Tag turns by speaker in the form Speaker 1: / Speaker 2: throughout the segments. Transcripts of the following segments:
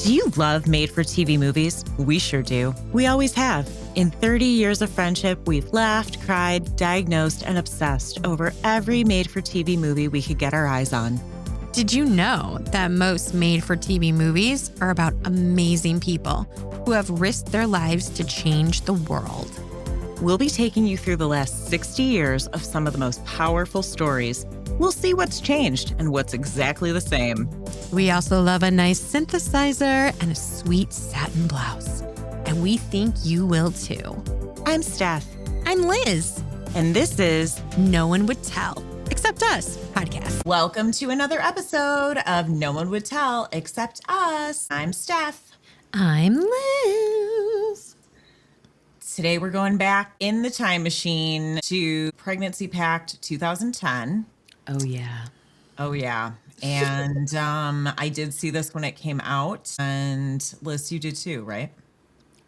Speaker 1: Do you love made-for-TV movies? We sure do. We always have. In 30 years of friendship, we've laughed, cried, diagnosed, and obsessed over every made-for-TV movie we could get our eyes on.
Speaker 2: Did you know that most made-for-TV movies are about amazing people who have risked their lives to change the world?
Speaker 1: We'll be taking you through the last 60 years of some of the most powerful stories. We'll see what's changed and what's exactly the same.
Speaker 2: We also love a nice synthesizer and a sweet satin blouse. And we think you will too.
Speaker 1: I'm Steph.
Speaker 2: I'm Liz.
Speaker 1: And this is
Speaker 2: No One Would Tell, Except Us podcast.
Speaker 1: Welcome to another episode of No One Would Tell Except Us. I'm Steph.
Speaker 2: I'm Liz.
Speaker 1: Today we're going back in the time machine to Pregnancy Pact 2010.
Speaker 2: Oh, yeah.
Speaker 1: Oh, yeah. And I did see this when it came out. And Liz, you did too, right?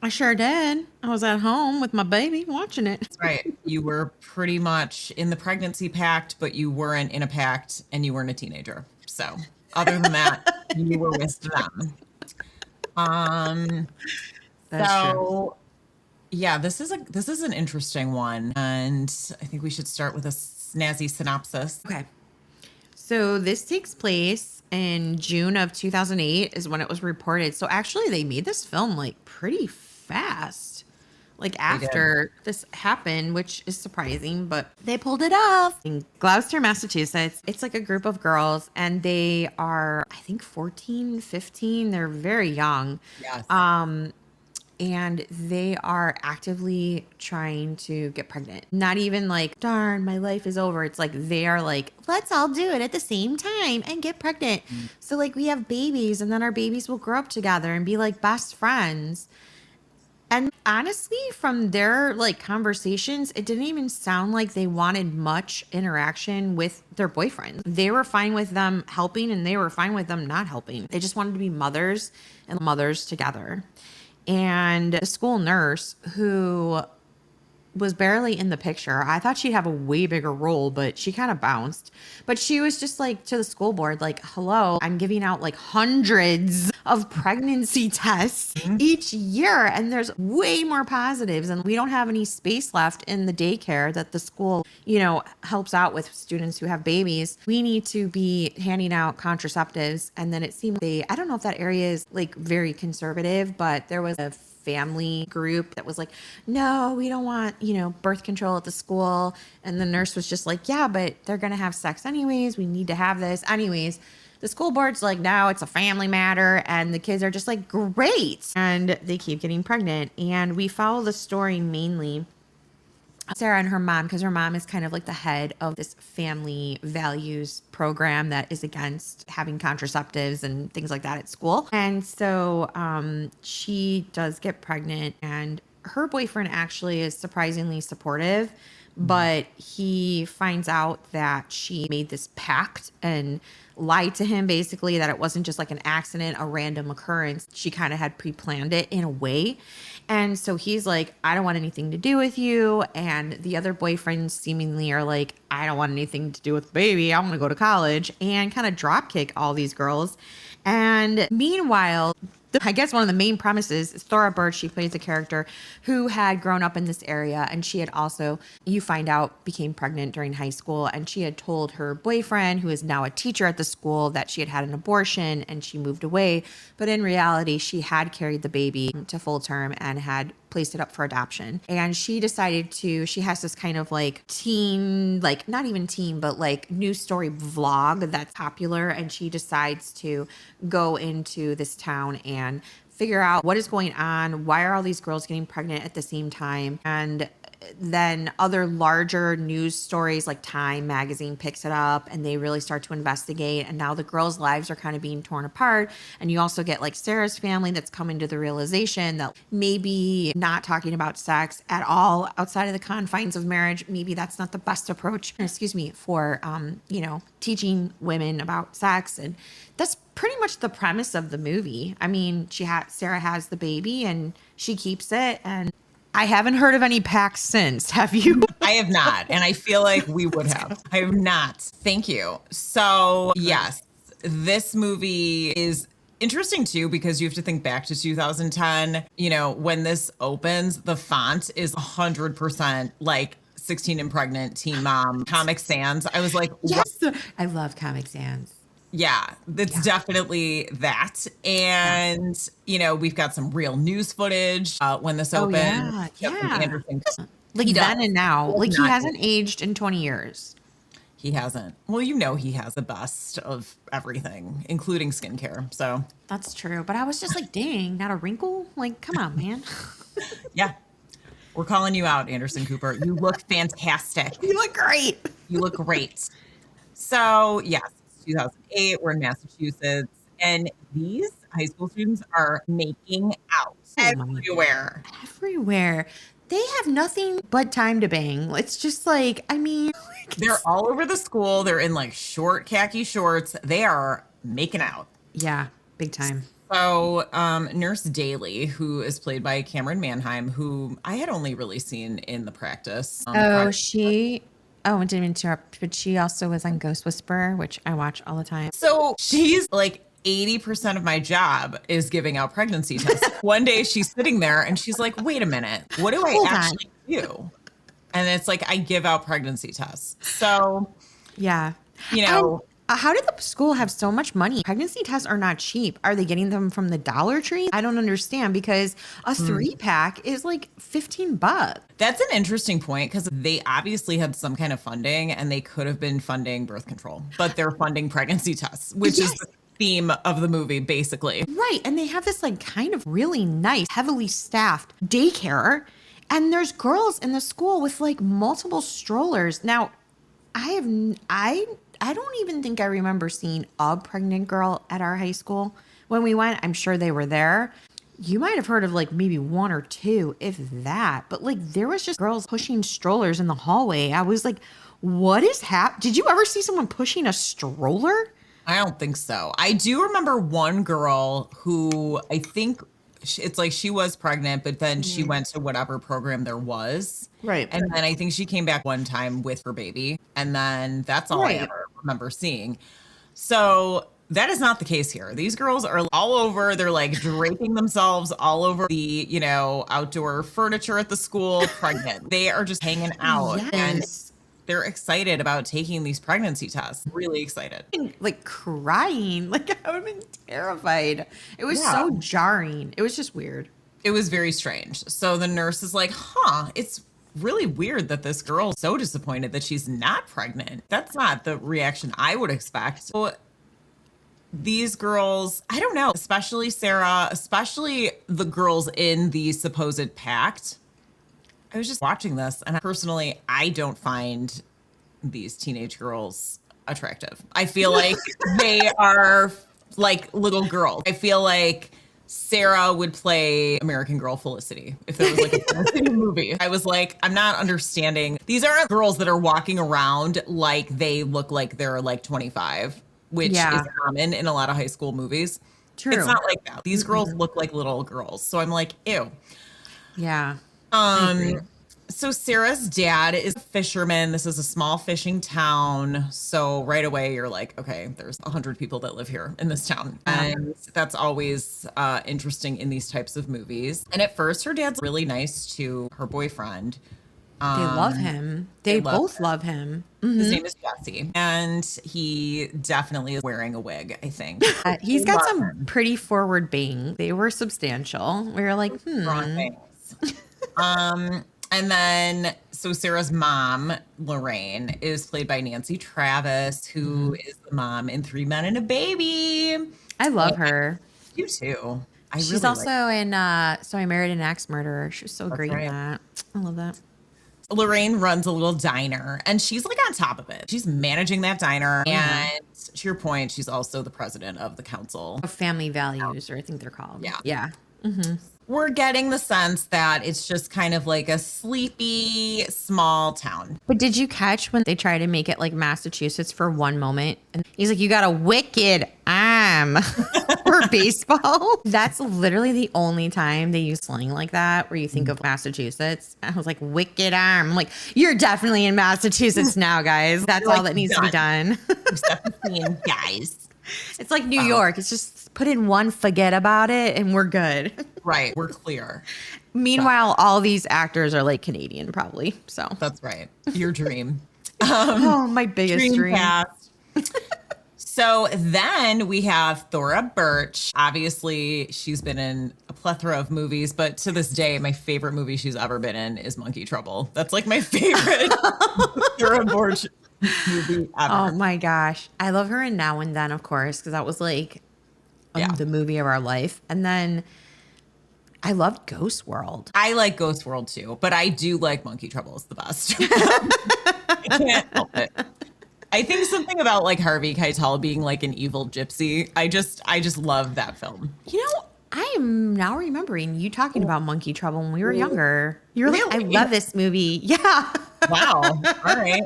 Speaker 2: I sure did. I was at home with my baby watching it.
Speaker 1: That's right. You were pretty much in the pregnancy pact, but you weren't in a pact and you weren't a teenager. So other than that, you were with them.
Speaker 2: That's true.
Speaker 1: Yeah, this is an interesting one. And I think we should start with a snazzy synopsis.
Speaker 2: Okay. So this takes place in June of 2008 is when it was reported. So actually they made this film like pretty fast, like after this happened, which is surprising, but they pulled it off. In Gloucester, Massachusetts, it's like a group of girls and they are, I think 14, 15. They're very young.
Speaker 1: Yes.
Speaker 2: And they are actively trying to get pregnant. Not even like, darn, my life is over. It's like they are like, let's all do it at the same time and get pregnant. So like we have babies and then our babies will grow up together and be like best friends. And honestly, from their like conversations, it didn't even sound like they wanted much interaction with their boyfriends. They were fine with them helping and they were fine with them not helping. They just wanted to be mothers and mothers together. And a school nurse who was barely in the picture. I thought she'd have a way bigger role, but she kind of bounced. But she was just like to the school board, like, hello, I'm giving out like hundreds of pregnancy tests each year. And there's way more positives. And we don't have any space left in the daycare that the school, helps out with students who have babies. We need to be handing out contraceptives. And then it seemed I don't know if that area is like very conservative, but there was a family group that was like, no, we don't want, birth control at the school. And the nurse was just like, yeah, but they're going to have sex anyways. We need to have this anyways. The school board's like, no, it's a family matter. And the kids are just like, great. And they keep getting pregnant. And we follow the story mainly Sarah and her mom, because her mom is kind of like the head of this family values program that is against having contraceptives and things like that at school. And so she does get pregnant and her boyfriend actually is surprisingly supportive, but he finds out that she made this pact and lied to him basically that it wasn't just like an accident, a random occurrence. She kind of had pre-planned it in a way. And so he's like, I don't want anything to do with you. And the other boyfriends seemingly are like, I don't want anything to do with the baby. I want to go to college and kind of dropkick all these girls. And meanwhile, I guess one of the main premises is Thora Birch. She plays a character who had grown up in this area. And she had also, you find out, became pregnant during high school. And she had told her boyfriend, who is now a teacher at the school, that she had had an abortion and she moved away. But in reality, she had carried the baby to full term and had placed it up for adoption. And she decided she has this kind of like teen, like not even teen, but like news story vlog that's popular. And she decides to go into this town and figure out what is going on. Why are all these girls getting pregnant at the same time? And then other larger news stories like Time magazine picks it up and they really start to investigate. And now the girls' lives are kind of being torn apart. And you also get like Sarah's family that's coming to the realization that maybe not talking about sex at all outside of the confines of marriage, maybe that's not the best approach, for, teaching women about sex. And that's pretty much the premise of the movie. I mean, Sarah has the baby and she keeps it, and I haven't heard of any pacts since. Have you?
Speaker 1: I have not. And I feel like we would have. I have not. Thank you. So yes, this movie is
Speaker 3: Interesting too, because you have to think back to 2010, when this opens, the font is 100% like 16 and pregnant teen mom Comic Sans. I was like, what?
Speaker 2: Yes. I love Comic Sans.
Speaker 3: Yeah, that's definitely that.
Speaker 2: Yeah.
Speaker 3: And, we've got some real news footage when this
Speaker 2: Oh,
Speaker 3: opened.
Speaker 2: yeah.
Speaker 3: Kevin
Speaker 2: Yeah.
Speaker 3: Anderson.
Speaker 2: Like
Speaker 3: He
Speaker 2: then
Speaker 3: does.
Speaker 2: and now.
Speaker 3: Does
Speaker 2: Like he
Speaker 3: not
Speaker 2: hasn't
Speaker 3: age.
Speaker 2: aged in 20 years.
Speaker 3: He hasn't. Well, he has the best of everything, including skincare. So,
Speaker 2: That's true. But I was just like, dang, not a wrinkle? Like, come on, man.
Speaker 3: yeah, we're calling you out, Anderson Cooper. You look fantastic.
Speaker 2: You look great.
Speaker 3: You look great. So, yes, it's 2008. We're in Massachusetts. And these high school students are making out
Speaker 2: Oh my
Speaker 3: everywhere.
Speaker 2: Everywhere. They have nothing but time to bang. It's just like, I mean,
Speaker 3: They're all over the school. They're in like short khaki shorts. They are making out.
Speaker 2: yeah, big time.
Speaker 3: So, Nurse Daly, who is played by Cameron Manheim, who I had only really seen in The Practice.
Speaker 2: I didn't interrupt, but she also was on Ghost Whisperer, which I watch all the time.
Speaker 3: So she's like 80% of my job is giving out pregnancy tests. One day she's sitting there and she's like, wait a minute, what do I
Speaker 2: Hold on.
Speaker 3: actually do? And it's like, I give out pregnancy tests. So,
Speaker 2: Yeah.
Speaker 3: And,
Speaker 2: how did the school have so much money? Pregnancy tests are not cheap. Are they getting them from the Dollar Tree? I don't understand because a 3-pack is like $15.
Speaker 3: that's an interesting point because they obviously had some kind of funding and they could have been funding birth control, but they're funding pregnancy tests, which is the theme of the movie, basically.
Speaker 2: Right. And they have this like kind of really nice, heavily staffed daycare. And there's girls in the school with like multiple strollers. Now, I don't even think I remember seeing a pregnant girl at our high school when we went. I'm sure they were there. You might have heard of like maybe one or two, if that. But like there was just girls pushing strollers in the hallway. I was like, what is happening? Did you ever see someone pushing a stroller?
Speaker 3: I don't think so. I do remember one girl who I think it's like she was pregnant, but then she went to whatever program there was.
Speaker 2: Right.
Speaker 3: And then I think she came back one time with her baby. And then that's all I ever remember seeing. So that is not the case here. These girls are all over. They're like draping themselves all over the, outdoor furniture at the school, pregnant. They are just hanging out. And they're excited about taking these pregnancy tests. Really excited.
Speaker 2: Like crying. Like I would have been terrified. It was so jarring. It was just weird.
Speaker 3: It was very strange. So the nurse is like, it's really weird that this girl's so disappointed that she's not pregnant. That's not the reaction I would expect. So these girls, I don't know, especially Sarah, especially the girls in the supposed pact. I was just watching this and personally, I don't find these teenage girls attractive. I feel like they are like little girls. I feel like Sarah would play American Girl Felicity if there was like a Felicity movie. I was like, I'm not understanding. These aren't girls that are walking around like they look like they're like 25, which is common in a lot of high school movies.
Speaker 2: True.
Speaker 3: It's not like that. These girls look like little girls. So I'm like, ew.
Speaker 2: Yeah.
Speaker 3: So Sarah's dad is a fisherman. This is a small fishing town. So right away you're like, okay, there's 100 people that live here in this town. And that's always interesting in these types of movies. And at first her dad's really nice to her boyfriend.
Speaker 2: They love him. They both love him.
Speaker 3: His name is Jesse. And he definitely is wearing a wig, I think.
Speaker 2: He's got some pretty forward bangs. They were substantial. We were like,
Speaker 3: Strong bangs. And then, so Sarah's mom, Lorraine, is played by Nancy Travis, who is the mom in 3 Men and a Baby.
Speaker 2: I love her.
Speaker 3: You too.
Speaker 2: She's
Speaker 3: really
Speaker 2: also in So I Married an Axe Murderer. She was so great in that. I love that.
Speaker 3: Lorraine runs a little diner and she's like on top of it. She's managing that diner. And to your point, she's also the president of the council.
Speaker 2: Family Values, or I think they're called.
Speaker 3: Yeah.
Speaker 2: Yeah.
Speaker 3: We're getting the sense that it's just kind of like a sleepy, small town.
Speaker 2: But did you catch when they try to make it like Massachusetts for one moment? And he's like, you got a wicked arm for baseball. That's literally the only time they use slang like that where you think of Massachusetts. I was like, wicked arm. I'm like, you're definitely in Massachusetts now, guys. That's all that needs to be done.
Speaker 3: Guys.
Speaker 2: It's like New York. It's just put in one forget about it and we're good.
Speaker 3: Right. We're clear.
Speaker 2: Meanwhile, all these actors are like Canadian, probably. So
Speaker 3: That's right. Your dream.
Speaker 2: oh, my biggest dream.
Speaker 3: Cast. So then we have Thora Birch. Obviously, she's been in a plethora of movies, but to this day, my favorite movie she's ever been in is Monkey Trouble. That's like my favorite Thora Birch movie ever.
Speaker 2: Oh my gosh. I love her in Now and Then, of course, because that was like the movie of our life. And then I loved Ghost World.
Speaker 3: I like Ghost World too, but I do like Monkey Trouble is the best. I can't help it. I think something about like Harvey Keitel being like an evil gypsy. I just love that film.
Speaker 2: You know, I am now remembering you talking about Monkey Trouble when we were younger. You're like, I
Speaker 3: Really?
Speaker 2: love this movie. Yeah.
Speaker 3: Wow. All right.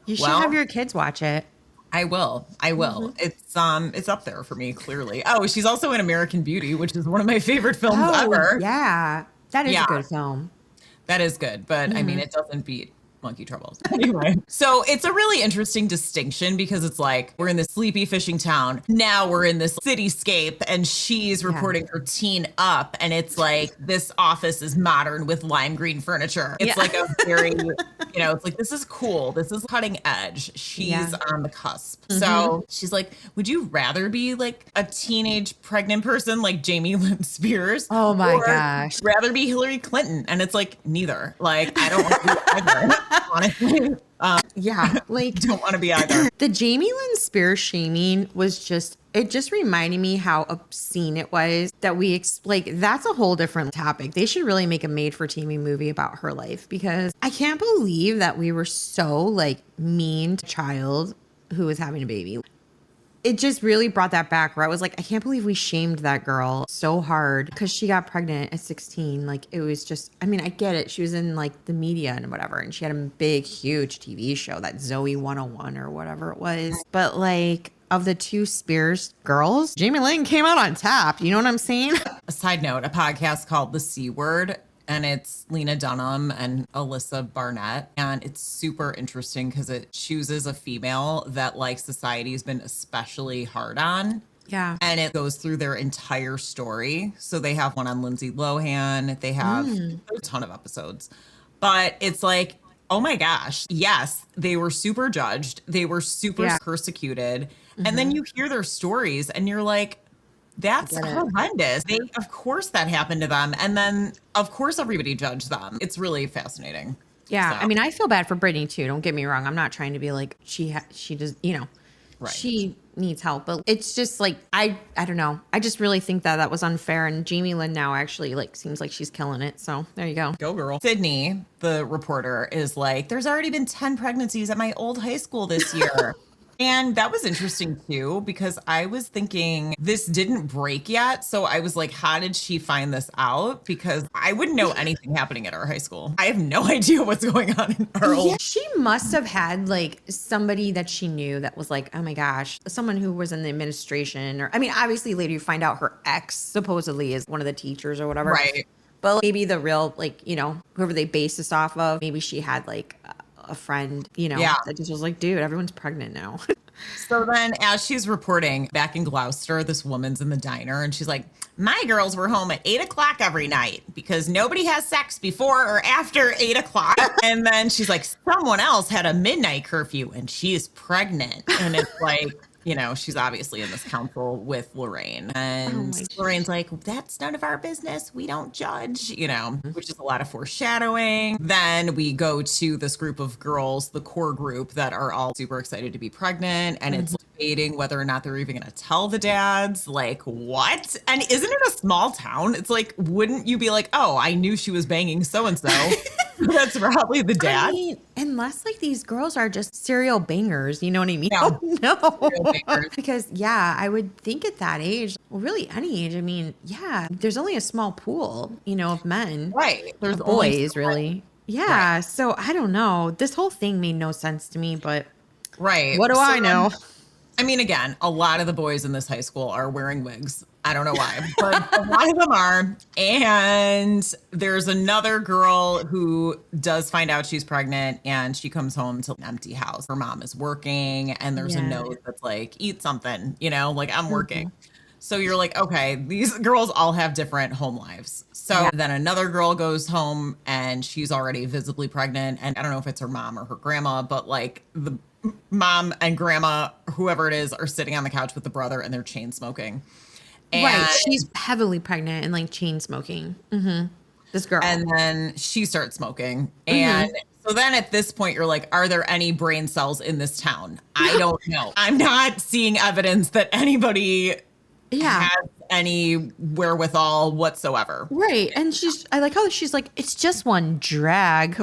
Speaker 2: You should have your kids watch it.
Speaker 3: I will. It's up there for me, clearly. Oh, she's also in American Beauty, which is one of my favorite films ever.
Speaker 2: Yeah. That is a good film.
Speaker 3: That is good, but I mean, it doesn't beat Monkey Trouble. Anyway, so it's a really interesting distinction because it's like we're in this sleepy fishing town. Now we're in this cityscape and she's reporting her teen up. And it's like this office is modern with lime green furniture. It's like a very, it's like this is cool. This is cutting edge. She's on the cusp. So she's like, would you rather be like a teenage pregnant person like Jamie Lynn Spears?
Speaker 2: Oh my gosh.
Speaker 3: Rather be Hillary Clinton? And it's like, neither. Like, I don't want to be either. Honestly,
Speaker 2: like
Speaker 3: don't want to be either.
Speaker 2: The Jamie Lynn Spears shaming was just reminded me how obscene it was that that's a whole different topic. They should really make a made-for-TV movie about her life because I can't believe that we were so like mean to a child who was having a baby. It just really brought that back where I was like, I can't believe we shamed that girl so hard because she got pregnant at 16. Like, it was just, I mean, I get it. She was in like the media and whatever. And she had a big, huge TV show, that Zoe 101 or whatever it was. But like, of the two Spears girls, Jamie Lynn came out on top. You know what I'm saying?
Speaker 3: A side note, a podcast called The C Word. And it's Lena Dunham and Alyssa Barnett. And it's super interesting because it chooses a female that like society's been especially hard on.
Speaker 2: Yeah.
Speaker 3: And it goes through their entire story. So they have one on Lindsay Lohan. They have a ton of episodes. But it's like, oh my gosh, yes, they were super judged. They were super persecuted. And then you hear their stories and you're like, that's horrendous. Of course that happened to them. And then, of course, everybody judged them. It's really fascinating.
Speaker 2: Yeah.
Speaker 3: So.
Speaker 2: I mean, I feel bad for Brittany, too. Don't get me wrong. I'm not trying to be like, she does,
Speaker 3: right.
Speaker 2: She needs help. But it's just like, I don't know. I just really think that was unfair. And Jamie Lynn now actually like seems like she's killing it. So there you go.
Speaker 3: Go girl. Sydney, the reporter, is like, there's already been 10 pregnancies at my old high school this year. And that was interesting, too, because I was thinking this didn't break yet. So I was like, how did she find this out? Because I wouldn't know anything happening at our high school. I have no idea what's going on in our old.
Speaker 2: She must have had like somebody that she knew that was like, oh my gosh, someone who was in the administration. Or I mean, obviously later you find out her ex supposedly is one of the teachers or whatever.
Speaker 3: Right.
Speaker 2: But maybe the real, like, whoever they base this off of, maybe she had like a friend, that just was like, dude, everyone's pregnant now.
Speaker 3: So then as she's reporting back in Gloucester, this woman's in the diner and she's like, my girls were home at 8:00 every night because nobody has sex before or after 8:00. And then she's like, someone else had a midnight curfew and she's pregnant. And it's like, she's obviously in this council with Lorraine. And Lorraine's like, that's none of our business. We don't judge, which is a lot of foreshadowing. Then we go to this group of girls, the core group, that are all super excited to be pregnant. And it's debating whether or not they're even going to tell the dads. Like, what? And isn't it a small town? It's like, wouldn't you be like, oh, I knew she was banging so-and-so. That's probably the dad.
Speaker 2: I mean, unless like these girls are just serial bangers, you know what I mean?
Speaker 3: Yeah.
Speaker 2: Oh, no. Because I would think at that age, well, really any age, I mean, there's only a small pool, of men.
Speaker 3: Right. There's
Speaker 2: boys, really. Yeah. Right. So I don't know. This whole thing made no sense to me, but what do I know?
Speaker 3: I mean, again, a lot of the boys in this high school are wearing wigs. I don't know why, but a lot of them are. And there's another girl who does find out she's pregnant and she comes home to an empty house. Her mom is working and there's a note that's like, eat something, like I'm working. So you're like, okay, these girls all have different home lives. So then another girl goes home and she's already visibly pregnant. And I don't know if it's her mom or her grandma, but like the mom and grandma, whoever it is, are sitting on the couch with the brother and they're chain smoking. And,
Speaker 2: Right. She's heavily pregnant and like chain smoking. This girl.
Speaker 3: And then she starts smoking. And so then at this point, you're like, are there any brain cells in this town? I don't know. I'm not seeing evidence that anybody has any wherewithal whatsoever.
Speaker 2: Right. And I like how she's like, it's just one drag.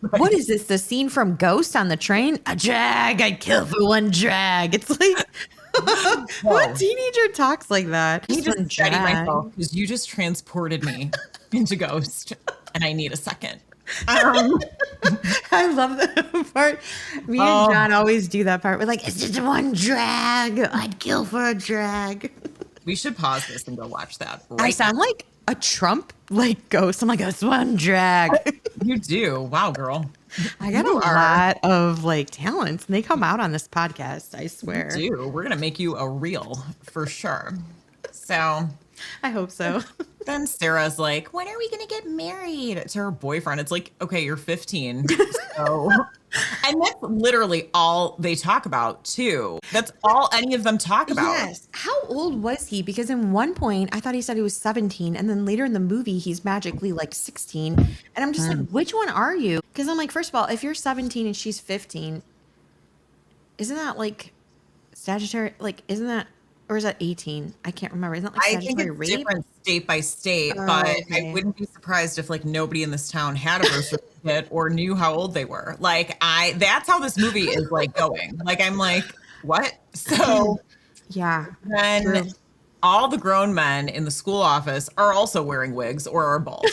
Speaker 2: What is this? The scene from Ghost on the train? A drag. I'd kill for one drag. It's like, what teenager talks like that?
Speaker 3: I need to study myself because you just transported me into Ghost and I need a second.
Speaker 2: I love that part. Me and John always do that part. We're like, it's just one drag. I'd kill for a drag.
Speaker 3: We should pause this and go watch that.
Speaker 2: I sound like a Trump like ghost. I'm like, it's one drag.
Speaker 3: You do. Wow, girl.
Speaker 2: I got a lot of like talents and they come out on this podcast. I swear.
Speaker 3: You do. We're going to make you a reel for sure. So
Speaker 2: I hope so.
Speaker 3: Then Sarah's like, when are we going to get married to her boyfriend? It's like, okay, you're 15. So, and that's literally all they talk about too. That's all any of them talk about.
Speaker 2: Yes. How old was he? Because in one point, I thought he said he was 17. And then later in the movie, he's magically like 16. And I'm just like, which one are you? Because I'm like, first of all, if you're 17 and she's 15, isn't that like Sagittarius? Like, isn't that, or is that 18? I can't remember. Isn't that like
Speaker 3: I think
Speaker 2: Sagittarius
Speaker 3: it's
Speaker 2: rape?
Speaker 3: different state by state, but I wouldn't be surprised if like nobody in this town had a birth certificate or knew how old they were. Like that's how this movie is like going. Like I'm like, what? So
Speaker 2: Yeah.
Speaker 3: then
Speaker 2: True.
Speaker 3: all the grown men in the school office are also wearing wigs or are bald.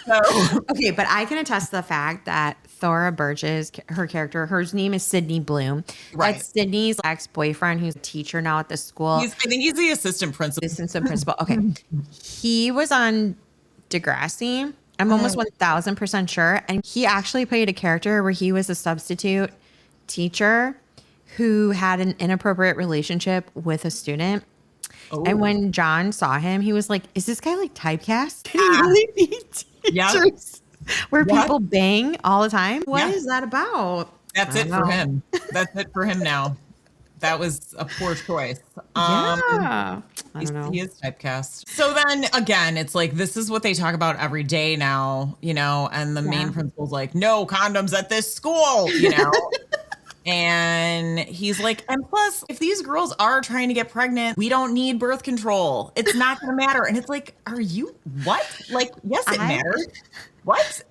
Speaker 3: So
Speaker 2: Okay, but I can attest to the fact that Thora Burgess, her character, her name is Sydney Bloom.
Speaker 3: Right.
Speaker 2: That's Sydney's ex-boyfriend who's a teacher now at the school.
Speaker 3: I think he's the assistant principal.
Speaker 2: Assistant principal. Okay. He was on Degrassi. I'm almost 1000% sure. And he actually played a character where he was a substitute teacher who had an inappropriate relationship with a student. And when John saw him, he was like, is this guy like typecast? Can he really be teachers where people bang all the time? What is that about?
Speaker 3: That's it for him. That's it for him now. That was a poor choice.
Speaker 2: I don't know.
Speaker 3: He is typecast. So then again, it's like, this is what they talk about every day now, you know, and the main principal's like, no condoms at this school, you know? And he's like, and plus, if these girls are trying to get pregnant, we don't need birth control. It's not going to matter. And it's like, are you what? Like, yes, it matters. What?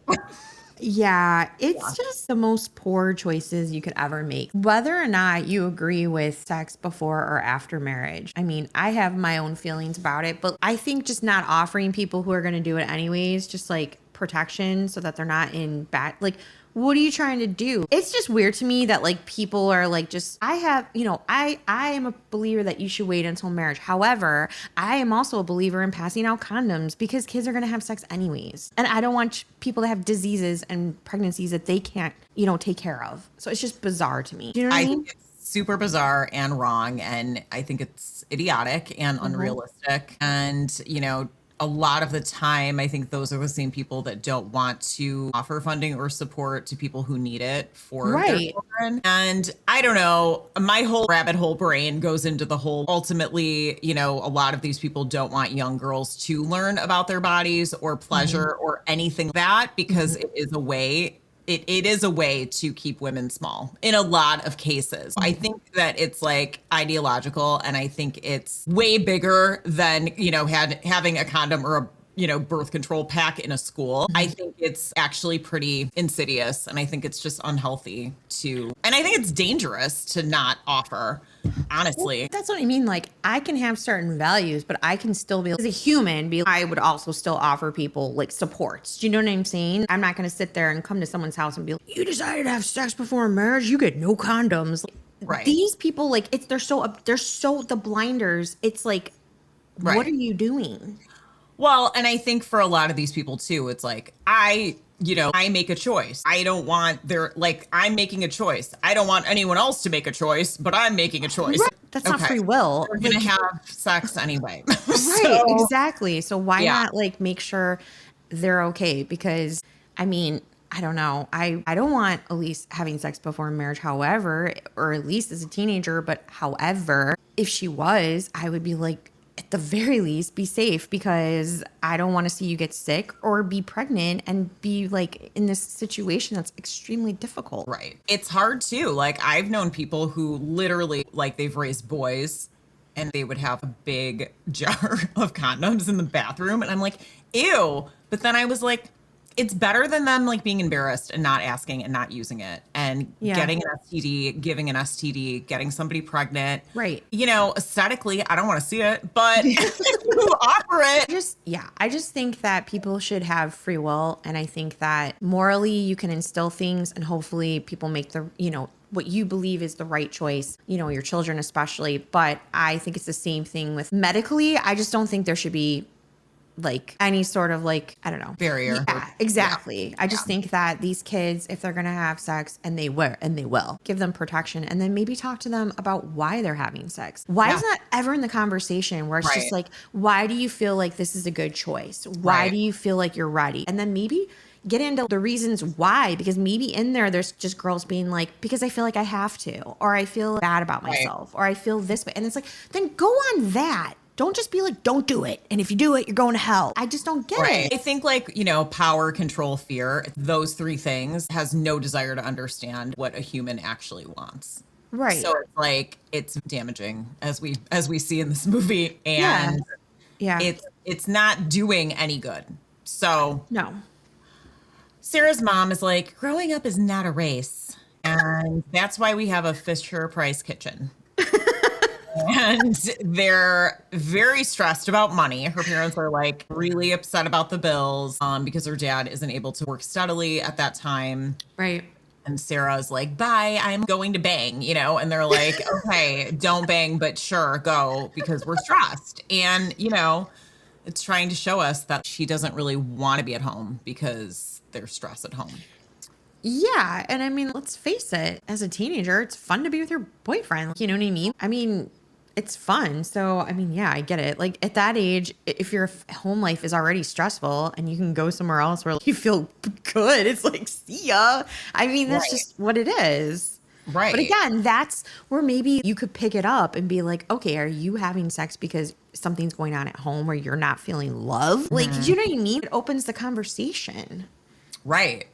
Speaker 2: Yeah, it's just the most poor choices you could ever make. Whether or not you agree with sex before or after marriage. I mean, I have my own feelings about it, but I think just not offering people who are going to do it anyways, just like protection so that they're not in bad, like, what are you trying to do? It's just weird to me that like people are like I am a believer that you should wait until marriage. However, I am also a believer in passing out condoms because kids are going to have sex anyways. And I don't want people to have diseases and pregnancies that they can't, take care of. So it's just bizarre to me. Do you know what I mean?
Speaker 3: think it's super bizarre and wrong. And I think it's idiotic and unrealistic. And, a lot of the time, I think those are the same people that don't want to offer funding or support to people who need it for their children. And I don't know, my whole rabbit hole brain goes into the whole, ultimately, a lot of these people don't want young girls to learn about their bodies or pleasure or anything like that because it is a way. It is a way to keep women small in a lot of cases. I think that it's like ideological and I think it's way bigger than, having a condom or a, birth control pack in a school. I think it's actually pretty insidious and I think it's just unhealthy and I think it's dangerous to not offer, honestly.
Speaker 2: Well, that's what I mean. Like I can have certain values, but I can still be as a human, I would also still offer people like supports. Do you know what I'm saying? I'm not going to sit there and come to someone's house and be like, you decided to have sex before marriage. You get no condoms.
Speaker 3: Right.
Speaker 2: These people, like they're so the blinders. It's like, what are you doing?
Speaker 3: Well, and I think for a lot of these people too, it's like, I make a choice. I don't want I'm making a choice. I don't want anyone else to make a choice, but I'm making a choice.
Speaker 2: Right. That's not free will.
Speaker 3: We're going to have sex anyway.
Speaker 2: Right, exactly. So why
Speaker 3: yeah.
Speaker 2: not like make sure they're okay? Because I mean, I don't know. I don't want Elise having sex before marriage, however, or at least as a teenager, but however, if she was, I would be like, at the very least, be safe because I don't want to see you get sick or be pregnant and be like in this situation that's extremely difficult.
Speaker 3: Right. It's hard too. Like I've known people who literally like they've raised boys and they would have a big jar of condoms in the bathroom. And I'm like, ew. But then I was like, it's better than them like being embarrassed and not asking and not using it and getting an STD, giving an STD, getting somebody pregnant.
Speaker 2: Right.
Speaker 3: Aesthetically, I don't want to see it, but you offer it.
Speaker 2: I just think that people should have free will. And I think that morally you can instill things and hopefully people make what you believe is the right choice, your children especially. But I think it's the same thing with medically. I just don't think there should be like any sort of I don't know.
Speaker 3: Barrier.
Speaker 2: Yeah, exactly. I just think that these kids, if they're going to have sex and they will give them protection and then maybe talk to them about why they're having sex. Why is that ever in the conversation where it's just like, why do you feel like this is a good choice? Why do you feel like you're ready? And then maybe get into the reasons why, because maybe in there's just girls being like, because I feel like I have to, or I feel bad about myself, or I feel this way. And it's like, then go on that. Don't just be like, don't do it. And if you do it, you're going to hell. I just don't get it.
Speaker 3: I think power, control, fear, those three things has no desire to understand what a human actually wants.
Speaker 2: Right.
Speaker 3: So it's like, it's damaging as we see in this movie. And it's not doing any good. So
Speaker 2: no.
Speaker 3: Sarah's mom is like, growing up is not a race. And that's why we have a Fisher-Price kitchen. And they're very stressed about money. Her parents are like really upset about the bills because her dad isn't able to work steadily at that time.
Speaker 2: Right.
Speaker 3: And Sarah's like, bye, I'm going to bang, and they're like, okay, don't bang, but sure, go because we're stressed. And, it's trying to show us that she doesn't really want to be at home because there's stress at home.
Speaker 2: Yeah. And I mean, let's face it, as a teenager, it's fun to be with your boyfriend. You know what I mean? I mean, it's fun. So, I mean, yeah, I get it. Like at that age, if your home life is already stressful and you can go somewhere else where you feel good, it's like, see ya. I mean, that's just what it is.
Speaker 3: Right.
Speaker 2: But again, that's where maybe you could pick it up and be like, okay, are you having sex because something's going on at home where you're not feeling love? Like, do you know what I mean? It opens the conversation.
Speaker 3: Right.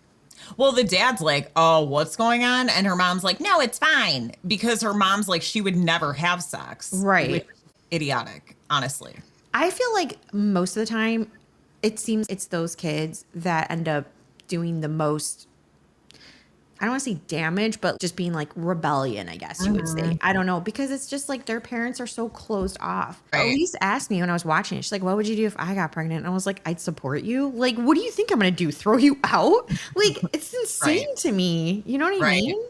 Speaker 3: Well, the dad's like, oh, what's going on? And her mom's like, no, it's fine. Because her mom's like, she would never have sex.
Speaker 2: Right.
Speaker 3: Idiotic, honestly.
Speaker 2: I feel like most of the time, it seems it's those kids that end up doing the most, I don't want to say damage, but just being like rebellion, I guess you would say. I don't know, because it's just like their parents are so closed off.
Speaker 3: Right.
Speaker 2: Elise asked me when I was watching it, she's like, what would you do if I got pregnant? And I was like, I'd support you. Like, what do you think I'm going to do? Throw you out? Like, it's insane to me. You know what I mean?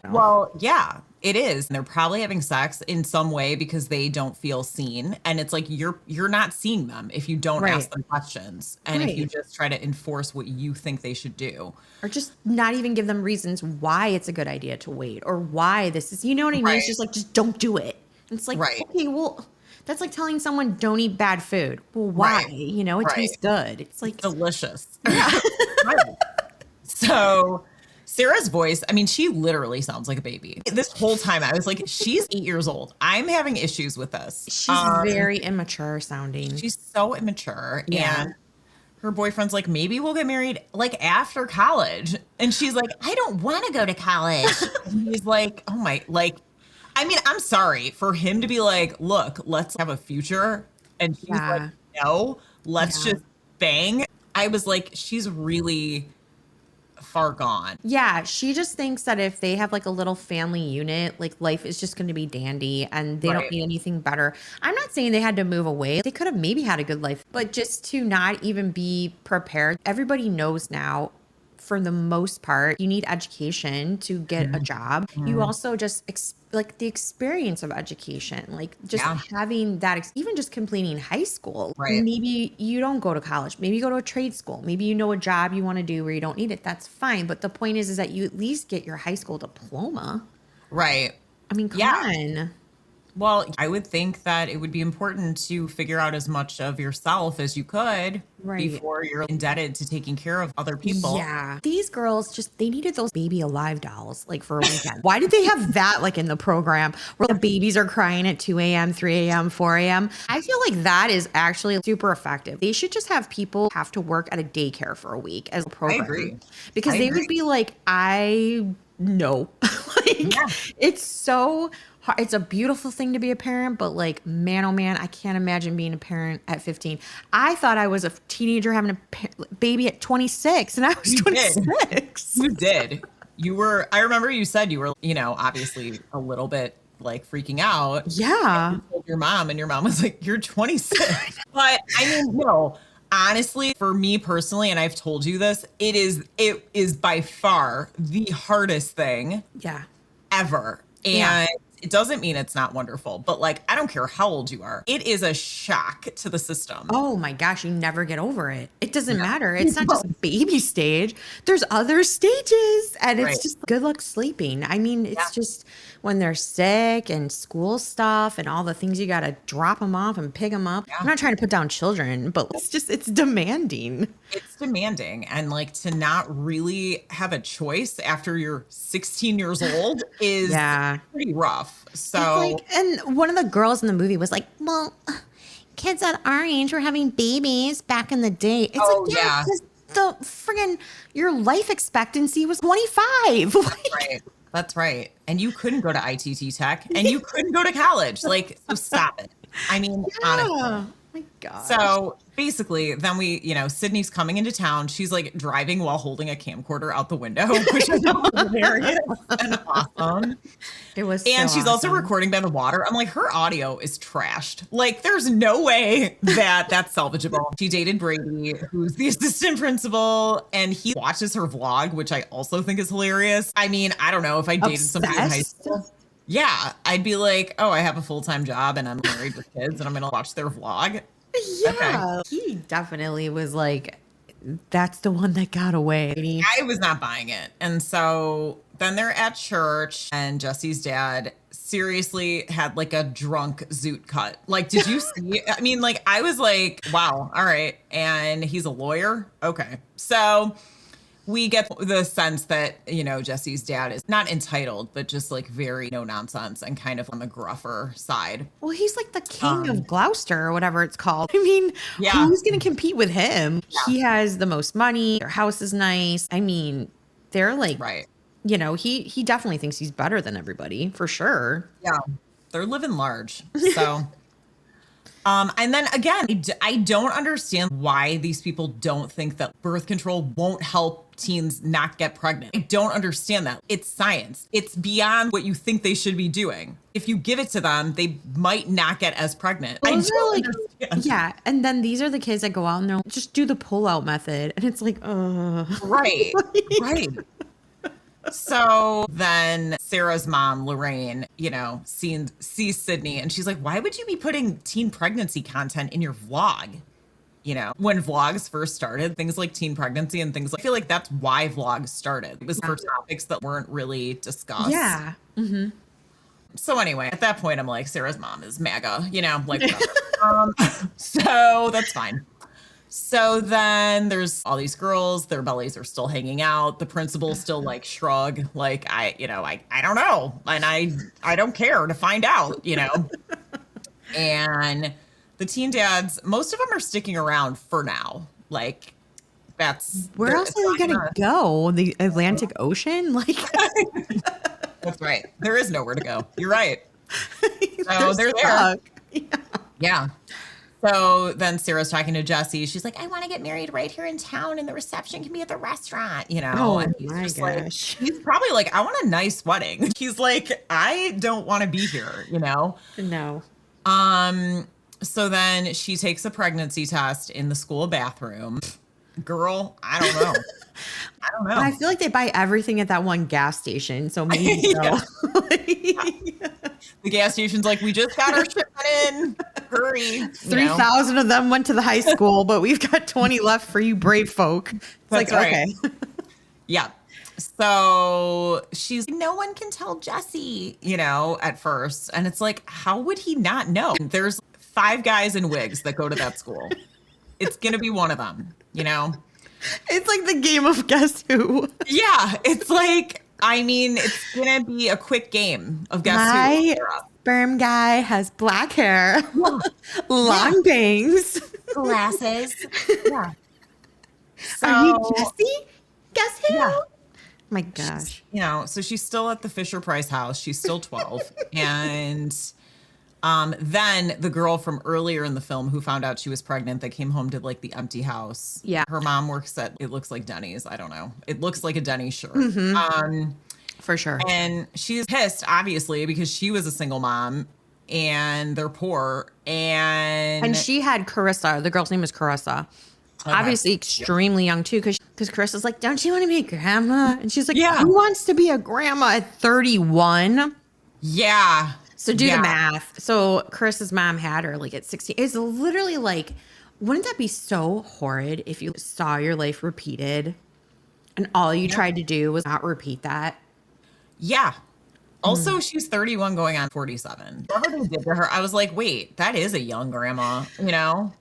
Speaker 3: Well, yeah, it is. And they're probably having sex in some way because they don't feel seen. And it's like you're not seeing them if you don't ask them questions. And if you just try to enforce what you think they should do.
Speaker 2: Or just not even give them reasons why it's a good idea to wait or why this is, you know what I mean? It's just like, just don't do it. And it's like, okay, well, that's like telling someone don't eat bad food. Well, why? It tastes good. It's like
Speaker 3: delicious. Yeah. So Sarah's voice, I mean, she literally sounds like a baby. This whole time I was like, she's 8 years old. I'm having issues with this.
Speaker 2: She's very immature sounding.
Speaker 3: She's so immature. Yeah. And her boyfriend's like, maybe we'll get married like after college. And she's like, I don't want to go to college. And he's like, oh my, I mean, I'm sorry for him to be like, look, let's have a future. And she's like, no, let's just bang. I was like, she's really far gone.
Speaker 2: Yeah, she just thinks that if they have like a little family unit, like life is just going to be dandy and they don't need anything better. I'm not saying they had to move away. They could have maybe had a good life, but just to not even be prepared. Everybody knows now for the most part, you need education to get a job. You also just like the experience of education, like just having that, even just completing high school.
Speaker 3: Right.
Speaker 2: Maybe you don't go to college. Maybe you go to a trade school. Maybe you know a job you want to do where you don't need it. That's fine. But the point is that you at least get your high school diploma.
Speaker 3: Right.
Speaker 2: I mean, come on.
Speaker 3: Well, I would think that it would be important to figure out as much of yourself as you could before you're indebted to taking care of other people.
Speaker 2: Yeah. These girls they needed those baby alive dolls like for a weekend. Why did they have that like in the program where the babies are crying at 2 a.m., 3 a.m., 4 a.m.? I feel like that is actually super effective. They should just have people have to work at a daycare for a week as a program.
Speaker 3: I agree.
Speaker 2: Because they would be like, no. It's so hard. It's a beautiful thing to be a parent, but like, man, oh man, I can't imagine being a parent at 15. I thought I was a teenager having a baby at 26, and I was 26.
Speaker 3: You did. You were, I remember you said you were, obviously a little bit like freaking out.
Speaker 2: Yeah.
Speaker 3: You told your mom, and your mom was like, you're 26. But I mean, no. Honestly, for me personally, and I've told you this, it is by far the hardest thing ever. And it doesn't mean it's not wonderful, but like, I don't care how old you are. It is a shock to the system.
Speaker 2: Oh my gosh, you never get over it. It doesn't matter. It's not just baby stage. There's other stages, and it's just good luck sleeping. I mean, it's just when they're sick and school stuff and all the things you got to drop them off and pick them up. I'm not trying to put down children, but it's demanding.
Speaker 3: It's demanding. And like, to not really have a choice after you're 16 years old is pretty rough. So,
Speaker 2: and one of the girls in the movie was like, well, kids at our age were having babies back in the day. It's because the friggin' your life expectancy was 25.
Speaker 3: That's right. And you couldn't go to ITT Tech, and you couldn't go to college. Like, so stop it. I mean, honestly.
Speaker 2: My God.
Speaker 3: So basically, then Sydney's coming into town. She's like driving while holding a camcorder out the window, which is hilarious and awesome.
Speaker 2: It was,
Speaker 3: and she's also recording by the water. I'm like, her audio is trashed. Like, there's no way that that's salvageable. She dated Brady, who's the assistant principal, and he watches her vlog, which I also think is hilarious. I mean, I don't know if I dated somebody in high school. Yeah, I'd be like, oh, I have a full-time job and I'm married with kids and I'm going to watch their vlog.
Speaker 2: Yeah, he definitely was like, that's the one that got away.
Speaker 3: I was not buying it. And so then they're at church, and Jesse's dad seriously had like a drunk zoot cut. Like, did you see? I mean, like, I was like, wow, all right. And he's a lawyer. Okay. So we get the sense that, Jesse's dad is not entitled, but just like very no nonsense and kind of on the gruffer side.
Speaker 2: Well, he's like the king of Gloucester or whatever it's called. I mean, who's going to compete with him? Yeah. He has the most money. Their house is nice. I mean, they're like, he definitely thinks he's better than everybody for sure.
Speaker 3: Yeah. They're living large. So. And then again, I don't understand why these people don't think that birth control won't help teens not get pregnant. I don't understand that. It's science. It's beyond what you think they should be doing. If you give it to them, they might not get as pregnant.
Speaker 2: Those are like, yeah. And then these are the kids that go out and they're just do the pull-out method. And it's like,
Speaker 3: Right. Right. So then Sarah's mom, Lorraine, sees Sydney, and she's like, why would you be putting teen pregnancy content in your vlog? When vlogs first started, things like teen pregnancy and things like, I feel like that's why vlogs started. It was for topics that weren't really discussed.
Speaker 2: Yeah. Mm-hmm.
Speaker 3: So anyway, at that point, I'm like, Sarah's mom is MAGA, like whatever. So that's fine. So then there's all these girls, their bellies are still hanging out. The principal still like shrug, like, I don't know. And I don't care to find out, And the teen dads, most of them are sticking around for now. Like,
Speaker 2: where else are they gonna go? The Atlantic Ocean? Like,
Speaker 3: that's right. There is nowhere to go. You're right. So they're there. Yeah. So then Sarah's talking to Jesse. She's like, I want to get married right here in town, and the reception can be at the restaurant,
Speaker 2: Oh,
Speaker 3: and he's
Speaker 2: my
Speaker 3: just
Speaker 2: gosh.
Speaker 3: like, he's probably like, I want a nice wedding. He's like, I don't want to be here,
Speaker 2: No.
Speaker 3: So then she takes a pregnancy test in the school bathroom. Girl, I don't know. I don't
Speaker 2: I
Speaker 3: know.
Speaker 2: feel like they buy everything at that one gas station. So maybe so.
Speaker 3: Yeah. The gas station's like, we just got our shipment in. Hurry.
Speaker 2: 3,000 of them went to the high school, but we've got 20 left for you brave folk. It's
Speaker 3: That's
Speaker 2: like,
Speaker 3: right.
Speaker 2: okay.
Speaker 3: Yeah. So no one can tell Jesse, at first. And it's like, how would he not know? There's 5 guys in wigs that go to that school. It's going to be one of them,
Speaker 2: It's like the game of Guess Who.
Speaker 3: Yeah. It's like, it's going to be a quick game of Guess
Speaker 2: My
Speaker 3: Who.
Speaker 2: sperm guy has black hair, long bangs.
Speaker 3: Glasses. Yeah.
Speaker 2: Are you Jesse? Guess who?
Speaker 3: Yeah.
Speaker 2: My gosh.
Speaker 3: So she's still at the Fisher Price house. She's still 12. And then the girl from earlier in the film who found out she was pregnant that came home to like the empty house.
Speaker 2: Yeah.
Speaker 3: Her mom works at, it looks like Denny's. I don't know. It looks like a Denny's shirt.
Speaker 2: For sure.
Speaker 3: And she's pissed, obviously, because she was a single mom and they're poor. And
Speaker 2: she had Carissa. The girl's name is Carissa.
Speaker 3: Okay.
Speaker 2: Obviously extremely young too, because Carissa's like, don't you want to be a grandma? And she's like,
Speaker 3: Yeah.
Speaker 2: who wants to be a grandma at 31?
Speaker 3: Yeah.
Speaker 2: So do the math. So Carissa's mom had her like at 16. It's literally like, wouldn't that be so horrid if you saw your life repeated and all you tried to do was not repeat that?
Speaker 3: Yeah. Also, she's 31 going on 47. Whatever they did to her, I was like, wait, that is a young grandma,
Speaker 2: Well,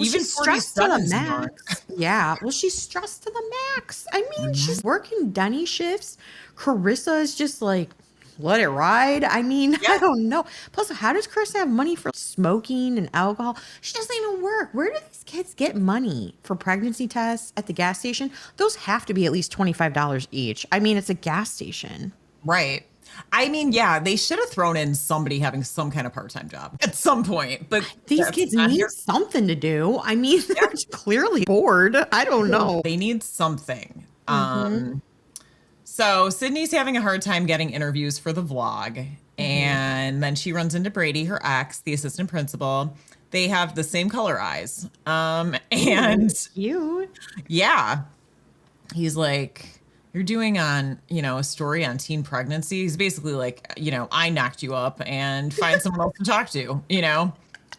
Speaker 3: Even
Speaker 2: she's stressed to the
Speaker 3: 47 's
Speaker 2: max. Yeah. Well, she's stressed to the max. I mean, she's working Denny shifts. Carissa is just like, let it ride. I mean, I don't know. Plus, how does Carissa have money for smoking and alcohol? She doesn't even work. Where do these kids get money for pregnancy tests at the gas station? Those have to be at least $25 each. I mean, it's a gas station.
Speaker 3: Right. They should have thrown in somebody having some kind of part-time job at some point. But
Speaker 2: These kids need something to do. I mean, they're clearly bored. I don't know.
Speaker 3: They need something. So Sydney's having a hard time getting interviews for the vlog. And then she runs into Brady, her ex, the assistant principal. They have the same color eyes. And
Speaker 2: Cute.
Speaker 3: yeah, he's like, you're doing on, a story on teen pregnancy. He's basically like, I knocked you up and find someone else to talk to,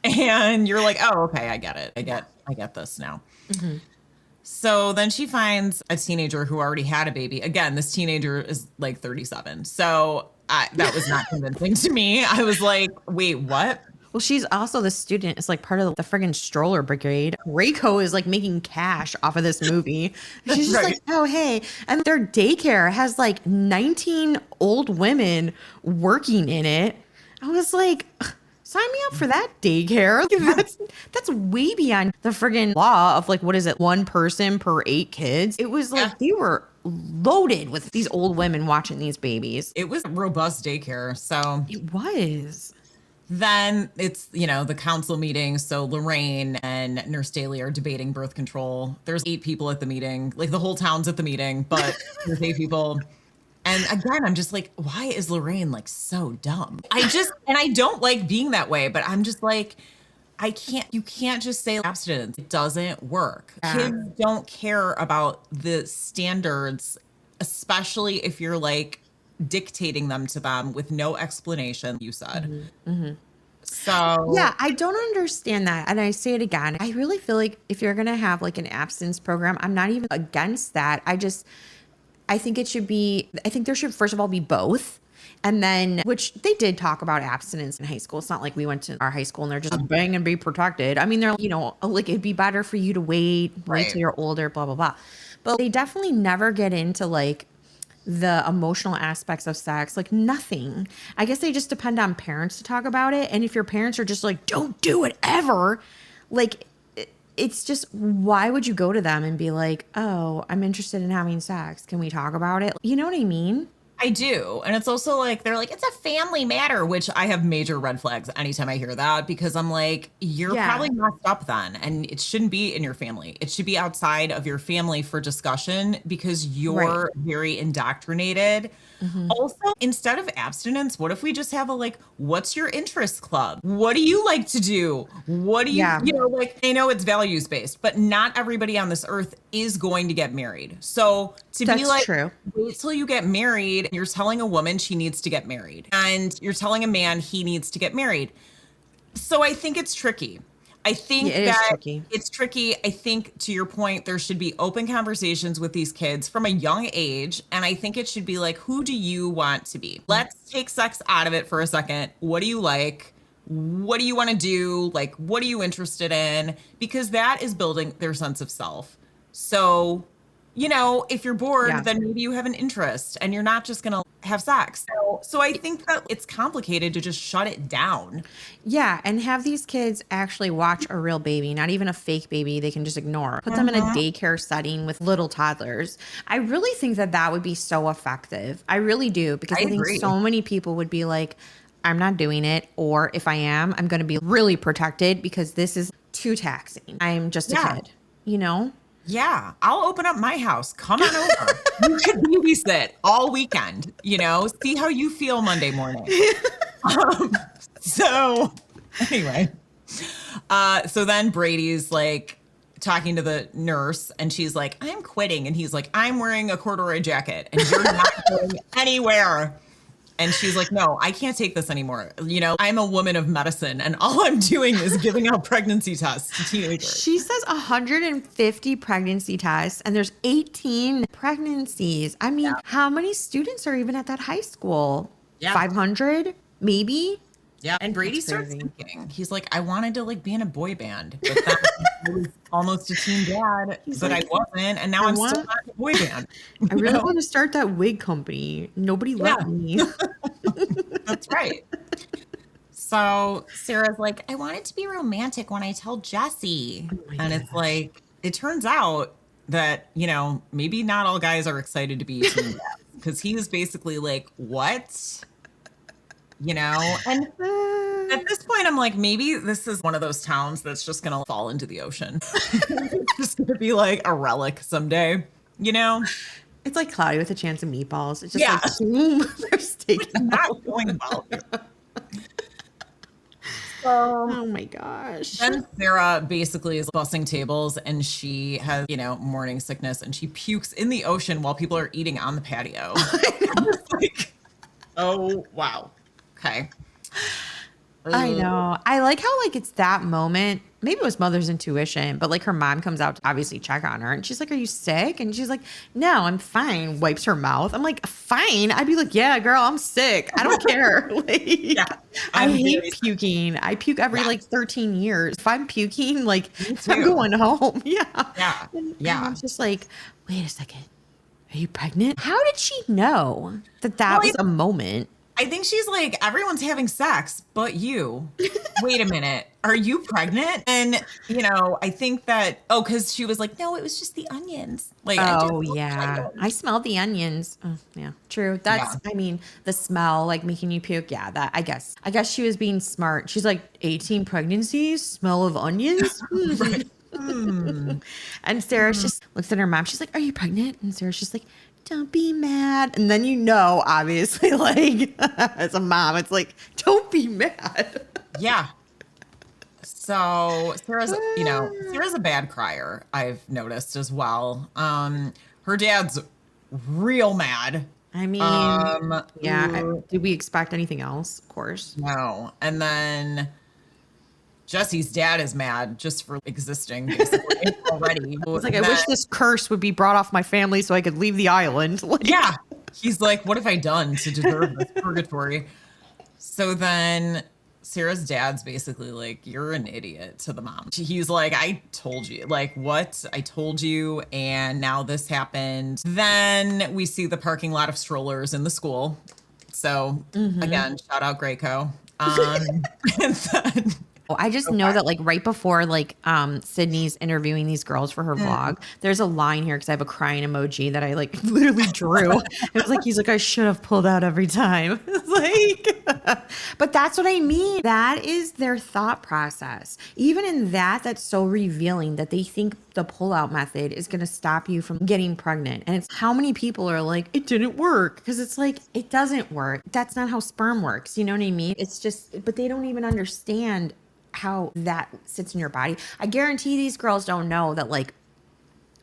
Speaker 3: and you're like, oh, okay, I get it. I get this now. So then she finds a teenager who already had a baby. Again, this teenager is like 37. So that was not convincing to me. I was like, wait, what?
Speaker 2: Well, she's also the student. It's like part of the friggin' stroller brigade. Reiko is like making cash off of this movie. She's just like, oh, hey. And their daycare has like 19 old women working in it. I was like, sign me up for that daycare. That's way beyond the friggin' law of like, what is it? 1 person per 8 kids. It was like they were loaded with these old women watching these babies.
Speaker 3: It was robust daycare. So
Speaker 2: It was.
Speaker 3: then it's, the council meeting. So Lorraine and Nurse Daly are debating birth control. There's 8 people at the meeting. Like the whole town's at the meeting, but there's 8 people. And again, I'm just like, why is Lorraine like so dumb? And I don't like being that way, but I'm just like, you can't just say abstinence. It doesn't work. Kids don't care about the standards, especially if you're like dictating them to them with no explanation, you said. So
Speaker 2: yeah, I don't understand that. And I say it again. I really feel like if you're going to have like an abstinence program, I'm not even against that. I think there should first of all be both. And then, which they did talk about abstinence in high school. It's not like we went to our high school and they're just bang and be protected. I mean, they're, like it'd be better for you to wait till you're older, blah, blah, blah. But they definitely never get into like the emotional aspects of sex, like nothing. I guess they just depend on parents to talk about it. And if your parents are just like, don't do it ever, like it's just, why would you go to them and be like, oh, I'm interested in having sex. Can we talk about it? You know what I mean?
Speaker 3: I do. And it's also like, they're like, it's a family matter, which I have major red flags anytime I hear that because I'm like, you're
Speaker 2: Yeah.
Speaker 3: probably messed up then. And it shouldn't be in your family. It should be outside of your family for discussion because you're very indoctrinated. Also, instead of abstinence, what if we just have a like, what's your interest club? What do you like to do? What do you,
Speaker 2: Yeah.
Speaker 3: you know, like, I know it's values based, but not everybody on this earth is going to get married. So to be
Speaker 2: That's
Speaker 3: like,
Speaker 2: true.
Speaker 3: wait till you get married, you're telling a woman she needs to get married, and you're telling a man he needs to get married. So I think it's tricky. I think
Speaker 2: Yeah, it is
Speaker 3: that
Speaker 2: tricky.
Speaker 3: it's tricky. I think to your point, there should be open conversations with these kids from a young age. And I think it should be like, who do you want to be? Let's take sex out of it for a second. What do you like? What do you want to do? Like, what are you interested in? Because that is building their sense of self. So, you know, if you're bored,
Speaker 2: Yeah.
Speaker 3: then maybe you have an interest and you're not just going to have sex. So I think that it's complicated to just shut it down.
Speaker 2: Yeah, and have these kids actually watch a real baby, not even a fake baby they can just ignore. Put them in a daycare setting with little toddlers. I really think that that would be so effective. I really do, because
Speaker 3: I
Speaker 2: I think
Speaker 3: agree.
Speaker 2: so many people would be like, I'm not doing it. Or if I am, I'm going to be really protected because this is too taxing. I'm just a
Speaker 3: Yeah.
Speaker 2: kid, you know?
Speaker 3: Yeah, I'll open up my house. Come on over. You can babysit all weekend, you know, see how you feel Monday morning. So anyway, so then Brady's like talking to the nurse and she's like, I'm quitting. And he's like, I'm wearing a corduroy jacket and you're not going anywhere. And she's like, no, I can't take this anymore. You know, I'm a woman of medicine and all I'm doing is giving out pregnancy tests to teenagers.
Speaker 2: She says 150 pregnancy tests and there's 18 pregnancies. I mean, how many students are even at that high school?
Speaker 3: Yeah.
Speaker 2: 500, maybe?
Speaker 3: Yeah. And Brady
Speaker 2: That's
Speaker 3: starts
Speaker 2: crazy.
Speaker 3: thinking, he's like, I wanted to like be in a boy band, but then I was almost a teen dad, but
Speaker 2: like,
Speaker 3: I wasn't. And now I'm still not in a boy band.
Speaker 2: I really want to start that wig company. Nobody let me.
Speaker 3: That's right. So Sarah's like, I wanted to be romantic when I tell Jesse. And it's like, it turns out that, you know, maybe not all guys are excited to be teen dads because he was basically like, what? You know? And at this point, I'm like, maybe this is one of those towns that's just going to fall into the ocean. It's just going to be like a relic someday, you know?
Speaker 2: It's like Cloudy with a Chance of Meatballs. It's just
Speaker 3: Yeah.
Speaker 2: like, boom, they're taken
Speaker 3: Not
Speaker 2: out.
Speaker 3: going well here. So
Speaker 2: Oh my gosh.
Speaker 3: then Sarah basically is bussing tables and she has, you know, morning sickness and she pukes in the ocean while people are eating on the patio. It's like, oh, wow. Okay.
Speaker 2: I know. I like how like it's that moment. Maybe it was mother's intuition, but like her mom comes out to obviously check on her and she's like, are you sick? And she's like, no, I'm fine. Wipes her mouth. I'm like, fine. I'd be like, yeah, girl, I'm sick. I don't care. Like,
Speaker 3: Yeah.
Speaker 2: I
Speaker 3: I'm
Speaker 2: hate
Speaker 3: very-
Speaker 2: puking. I puke every like 13 years. If I'm puking, like I'm
Speaker 3: too.
Speaker 2: going home. Yeah.
Speaker 3: Yeah.
Speaker 2: And
Speaker 3: Yeah.
Speaker 2: I'm just like, wait a second. Are you pregnant? How did she know that that
Speaker 3: Well,
Speaker 2: was a moment?
Speaker 3: I think she's like, everyone's having sex, but you. Wait a minute. Are you pregnant? And, you know, I think that, because she was like, no, it was just the onions. Like,
Speaker 2: Oh yeah, I smelled the onions. Oh, yeah, true. That's, I mean, the smell like making you puke. Yeah, that I guess she was being smart. She's like 18 pregnancies, smell of onions. And Sarah just looks at her mom. She's like, "Are you pregnant?" And Sarah's just like, "Don't be mad." And then you know, obviously, like as a mom, it's like, "Don't be mad."
Speaker 3: Yeah. So Sarah's, you know, Sarah's a bad crier, I've noticed as well. Her dad's real mad.
Speaker 2: I mean, yeah. Did we expect anything else? Of course.
Speaker 3: No. And then Jesse's dad is mad just for existing basically already.
Speaker 2: It's like, I wish this curse would be brought off my family so I could leave the island. Like,
Speaker 3: Yeah. He's like, what have I done to deserve this purgatory? So then Sarah's dad's basically like, you're an idiot to the mom. He's like, I told you. Like, what? I told you. And now this happened. Then we see the parking lot of strollers in the school. So again, shout out Graco. And then
Speaker 2: I just know that like right before like Sydney's interviewing these girls for her vlog, there's a line here because I have a crying emoji that I like literally drew. It was like, he's like, I should have pulled out every time. It's like, but that's what I mean. That is their thought process. Even in that, that's so revealing that they think the pullout method is going to stop you from getting pregnant. And it's how many people are like, it didn't work. Because it's like, it doesn't work. That's not how sperm works. You know what I mean? It's just, but they don't even understand how that sits in your body. I guarantee these girls don't know that like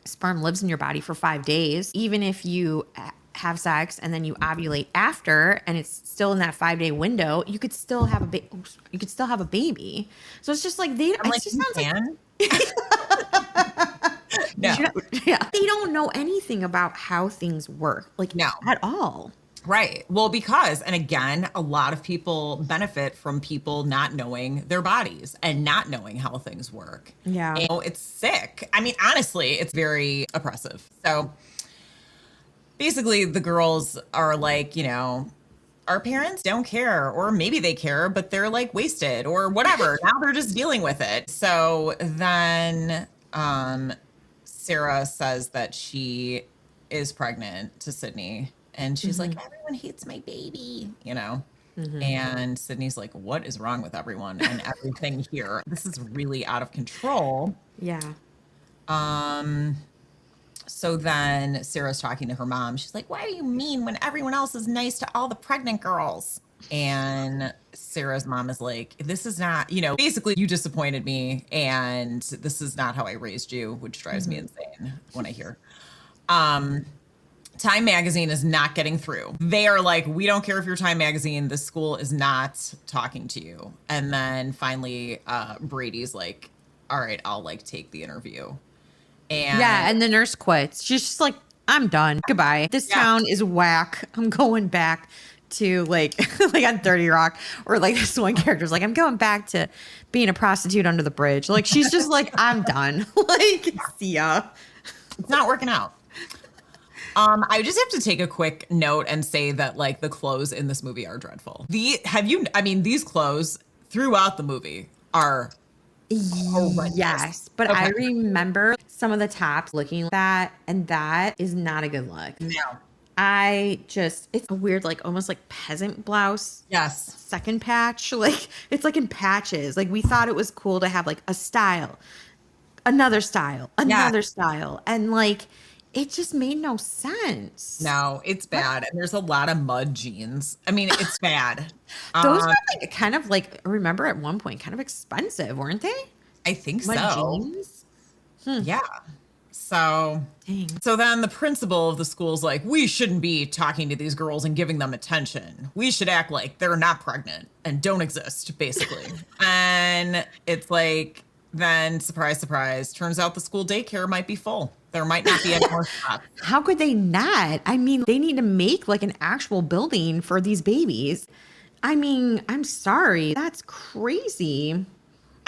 Speaker 2: sperm lives in your body for 5 days. Even if you have sex and then you ovulate after and it's still in that 5-day window, you could still have a baby. So it's just like it just sounds like
Speaker 3: No.
Speaker 2: Yeah. They don't know anything about how things work. Like
Speaker 3: no.
Speaker 2: At all.
Speaker 3: Right. Well, because, and again, a lot of people benefit from people not knowing their bodies and not knowing how things work.
Speaker 2: Yeah.
Speaker 3: It's sick. I mean, honestly, it's very oppressive. So basically the girls are like, our parents don't care, or maybe they care, but they're like wasted or whatever. Now they're just dealing with it. So then Sarah says that she is pregnant to Sydney. And she's like, everyone hates my baby, And Sydney's like, what is wrong with everyone and everything here? This is really out of control.
Speaker 2: Yeah.
Speaker 3: So then Sarah's talking to her mom. She's like, why are you mean when everyone else is nice to all the pregnant girls? And Sarah's mom is like, this is not, basically you disappointed me and this is not how I raised you, which drives me insane when I hear. Time Magazine is not getting through. They are like, we don't care if you're Time Magazine. The school is not talking to you. And then finally, Brady's like, all right, I'll like take the interview.
Speaker 2: And the nurse quits. She's just like, I'm done. Goodbye. This town is whack. I'm going back to like on 30 Rock, or like this one character's like, I'm going back to being a prostitute under the bridge. Like she's just like, I'm done. Like, see ya.
Speaker 3: It's not working out. I just have to take a quick note and say that like the clothes in this movie are dreadful. These clothes throughout the movie are horrendous.
Speaker 2: Yes, but okay. I remember some of the tops looking like that, and that is not a good look.
Speaker 3: No.
Speaker 2: It's a weird, like almost like peasant blouse.
Speaker 3: Yes.
Speaker 2: Second patch. Like it's like in patches. Like we thought it was cool to have like a style, another style, style. And like, it just made no sense.
Speaker 3: No, it's bad. And there's a lot of mud jeans. I mean, it's bad.
Speaker 2: Those were like kind of like, remember at one point, kind of expensive, weren't they?
Speaker 3: I think
Speaker 2: mud
Speaker 3: so.
Speaker 2: Jeans?
Speaker 3: Yeah. So, So then the principal of the school's like, we shouldn't be talking to these girls and giving them attention. We should act like they're not pregnant and don't exist, basically. And it's like, then surprise, surprise, turns out the school daycare might be full. There might not be any more spots.
Speaker 2: How could they not? I mean, they need to make like an actual building for these babies. I mean, I'm sorry. That's crazy.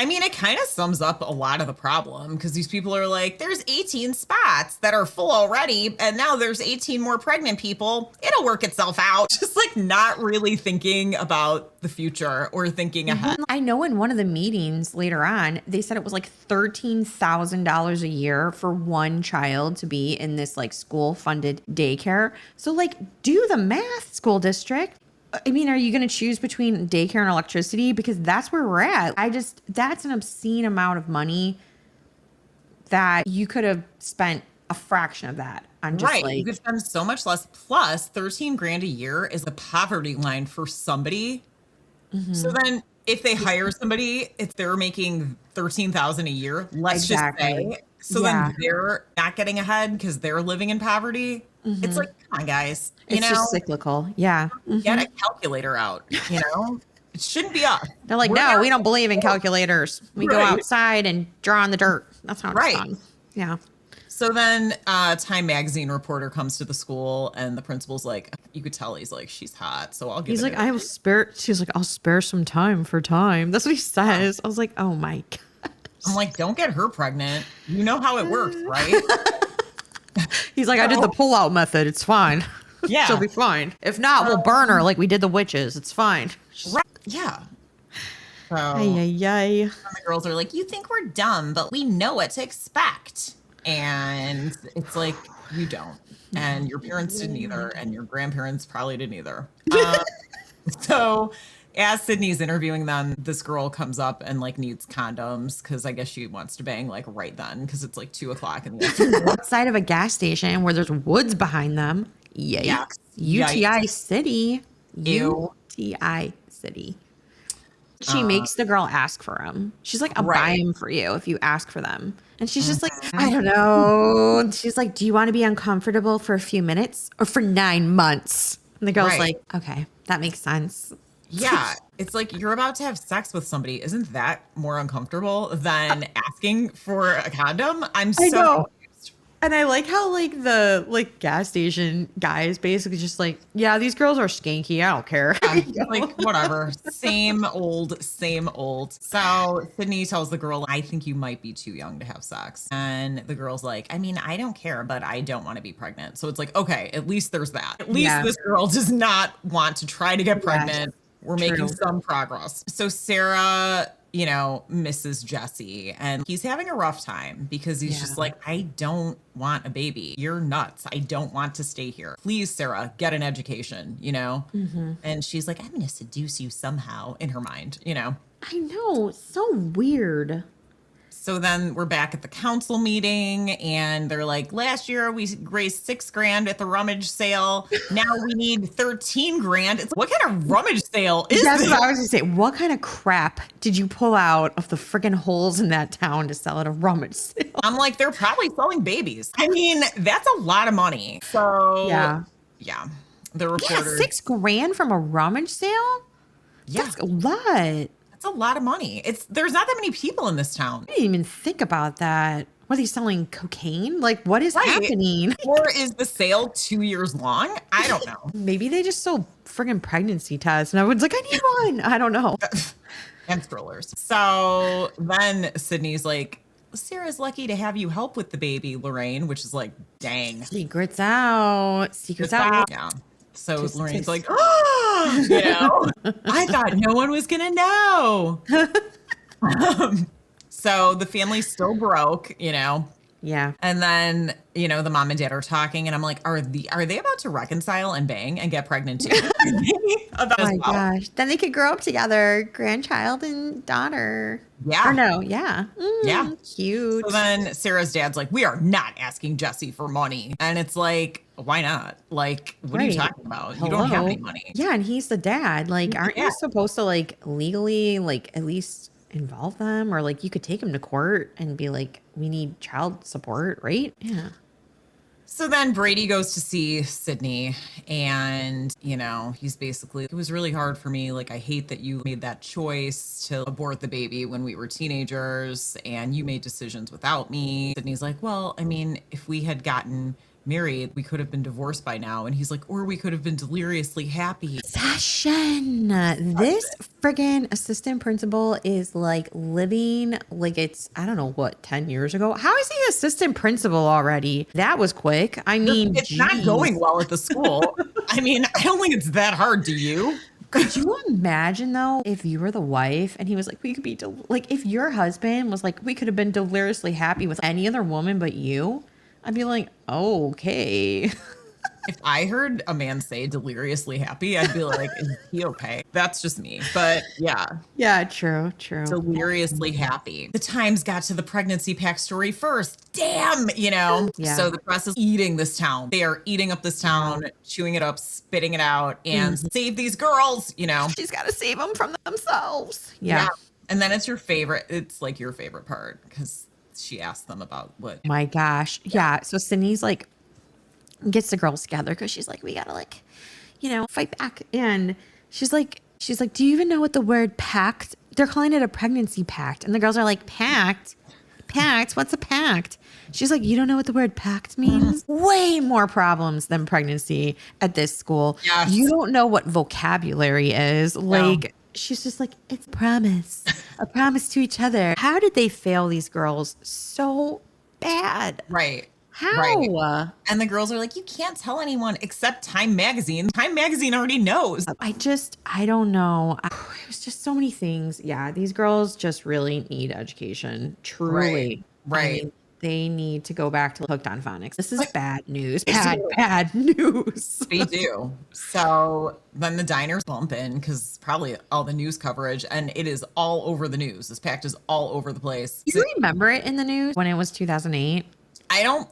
Speaker 3: I mean, it kind of sums up a lot of the problem because these people are like, there's 18 spots that are full already, and now there's 18 more pregnant people. It'll work itself out. Just like not really thinking about the future or thinking ahead.
Speaker 2: I know in one of the meetings later on, they said it was like $13,000 a year for one child to be in this like school funded daycare. So like do the math, school district. I mean, are you going to choose between daycare and electricity? Because that's where we're at. That's an obscene amount of money that you could have spent a fraction of that on just
Speaker 3: you could spend so much less. Plus 13 grand a year is the poverty line for somebody. Mm-hmm. So then if they hire somebody, if they're making 13,000 a year, let's just say, so then they're not getting ahead because they're living in poverty. Mm-hmm. It's like, come on, guys.
Speaker 2: It's just cyclical. Yeah. Mm-hmm.
Speaker 3: Get a calculator out, It shouldn't be us.
Speaker 2: They're like, we don't believe in calculators. We go outside and draw on the dirt. That's how it's done. Yeah.
Speaker 3: So then Time Magazine reporter comes to the school and the principal's like, you could tell he's like, she's hot. So I'll give
Speaker 2: He's like, I will spare. She's like, I'll spare some time for time. That's what he says. I was like, oh my God.
Speaker 3: I'm like, don't get her pregnant. You know how it works, right?
Speaker 2: He's like, I did the pull-out method. It's fine.
Speaker 3: Yeah.
Speaker 2: She'll be fine. If not, we'll burn her like we did the witches. It's fine.
Speaker 3: Right. Yeah. So
Speaker 2: Ay, ay, ay.
Speaker 3: and the girls are like, you think we're dumb, but we know what to expect. And it's like, you don't. And your parents didn't either. And your grandparents probably didn't either. So as Sydney's interviewing them, this girl comes up and like needs condoms because I guess she wants to bang like right then because it's like 2:00 in the afternoon.
Speaker 2: Outside of a gas station where there's woods behind them. Yikes.
Speaker 3: Yeah.
Speaker 2: UTI City.
Speaker 3: Ew.
Speaker 2: UTI City. She makes the girl ask for them. She's like, I'll buy
Speaker 3: Right.
Speaker 2: them for you if you ask for them. And she's just like, I don't know. And she's like, do you want to be uncomfortable for a few minutes or for 9 months? And the girl's
Speaker 3: Right.
Speaker 2: like, okay, that makes sense.
Speaker 3: Yeah. It's like you're about to have sex with somebody. Isn't that more uncomfortable than asking for a condom? I'm so
Speaker 2: I know.
Speaker 3: confused.
Speaker 2: And I like how like the like gas station guy is basically just like, yeah, these girls are skanky. I don't care.
Speaker 3: Like whatever, same old, same old. So Sydney tells the girl, I think you might be too young to have sex. And the girl's like, I mean, I don't care, but I don't want to be pregnant. So it's like, okay, at least there's that. At least
Speaker 2: Yeah.
Speaker 3: this girl does not want to try to get pregnant. We're
Speaker 2: True.
Speaker 3: making some progress. So Sarah, you know, misses Jesse and he's having a rough time because he's just like, I don't want a baby. You're nuts. I don't want to stay here. Please, Sarah, get an education, you know? And she's like, I'm going to seduce you somehow in her mind, you know?
Speaker 2: I know. So weird.
Speaker 3: So then we're back at the council meeting and they're like, last year we raised $6,000 at the rummage sale. Now we need 13 grand. It's what kind of rummage sale is
Speaker 2: That's
Speaker 3: this?
Speaker 2: what I was going to say. What kind of crap did you pull out of the friggin' holes in that town to sell at a rummage sale?
Speaker 3: I'm like, they're probably selling babies. I mean, that's a lot of money. So
Speaker 2: Yeah.
Speaker 3: The
Speaker 2: Yeah,
Speaker 3: reporters.
Speaker 2: $6,000 from a rummage sale?
Speaker 3: Yeah,
Speaker 2: That's a lot.
Speaker 3: that's a lot of money. There's not that many people in this town.
Speaker 2: I didn't even think about that. What, are they selling cocaine? Like, what is
Speaker 3: Right.
Speaker 2: happening?
Speaker 3: Or is the sale 2 years long? I don't know.
Speaker 2: Maybe they just sold friggin' pregnancy tests. And I was like, I need one. I don't know.
Speaker 3: And strollers. So then Sydney's like, Sarah's lucky to have you help with the baby, Lorraine, which is like, dang.
Speaker 2: Secrets out. Secrets out.
Speaker 3: Yeah. So
Speaker 2: Tisk,
Speaker 3: Lorraine's
Speaker 2: tisk.
Speaker 3: like, oh, you know, I thought no one was going to know. So the family's still broke, you know.
Speaker 2: Yeah.
Speaker 3: And then, you know, the mom and dad are talking and I'm like, are they about to reconcile and bang and get pregnant too?
Speaker 2: Oh my gosh. Then they could grow up together, grandchild and daughter.
Speaker 3: Yeah.
Speaker 2: Or no, yeah.
Speaker 3: Yeah.
Speaker 2: Cute.
Speaker 3: So then Sarah's dad's like, we are not asking Jesse for money. And it's like, why not? Like, what are you
Speaker 2: Right.
Speaker 3: talking about? You don't have
Speaker 2: Hello?
Speaker 3: any money.
Speaker 2: Yeah, and he's the dad. Like, aren't
Speaker 3: Yeah.
Speaker 2: you supposed to like legally like at least involve them, or like you could take him to court and be like, we need child support, right? Yeah.
Speaker 3: So then Brady goes to see Sydney and, you know, he's basically, it was really hard for me. Like, I hate that you made that choice to abort the baby when we were teenagers and you made decisions without me. Sydney's like, well, I mean, if we had gotten married, we could have been divorced by now. And he's like, or we could have been deliriously happy.
Speaker 2: Session. This friggin' assistant principal is like living like it's, I don't know what, 10 years ago. How is he assistant principal already? That was quick. I mean,
Speaker 3: It's not
Speaker 2: geez.
Speaker 3: going well at the school. I mean, I don't think it's that hard. Do you?
Speaker 2: Could you imagine though, if you were the wife and he was like, we could be, like, if your husband was like, we could have been deliriously happy with any other woman but you, I'd be like, okay.
Speaker 3: If I heard a man say deliriously happy, I'd be like, is he okay? That's just me. But yeah,
Speaker 2: Yeah, true.
Speaker 3: deliriously happy. The Times got to the pregnancy pact story first. Damn, you know?
Speaker 2: Yeah.
Speaker 3: So the press is eating this town. They are eating up this town, chewing it up, spitting it out, and save these girls, you know?
Speaker 2: She's got to save them from themselves. Yeah.
Speaker 3: And then it's like your favorite part because she asked them about what.
Speaker 2: My gosh. Yeah. So Sydney's like, gets the girls together because she's like, we gotta like, you know, fight back. And she's like, do you even know what the word pact? They're calling it a pregnancy pact. And the girls are like, pact? What's a pact? She's like, you don't know what the word pact means? Way more problems than pregnancy at this school.
Speaker 3: Yes.
Speaker 2: You don't know what vocabulary is. Like, she's just like, it's a promise to each other. How did they fail these girls so bad?
Speaker 3: Right. Right.
Speaker 2: How?
Speaker 3: And the girls are like, you can't tell anyone except Time Magazine. Time Magazine already knows.
Speaker 2: I don't know. It was just so many things. Yeah, these girls just really need education.
Speaker 3: Right.
Speaker 2: Truly. I
Speaker 3: Right.
Speaker 2: mean, they need to go back to Hooked on Phonics. This is bad news.
Speaker 3: They
Speaker 2: Bad,
Speaker 3: do.
Speaker 2: bad news.
Speaker 3: They do. So then the diners bump in because probably all the news coverage, and it is all over the news. This pact is all over the place.
Speaker 2: You remember it in the news when it was 2008?
Speaker 3: I don't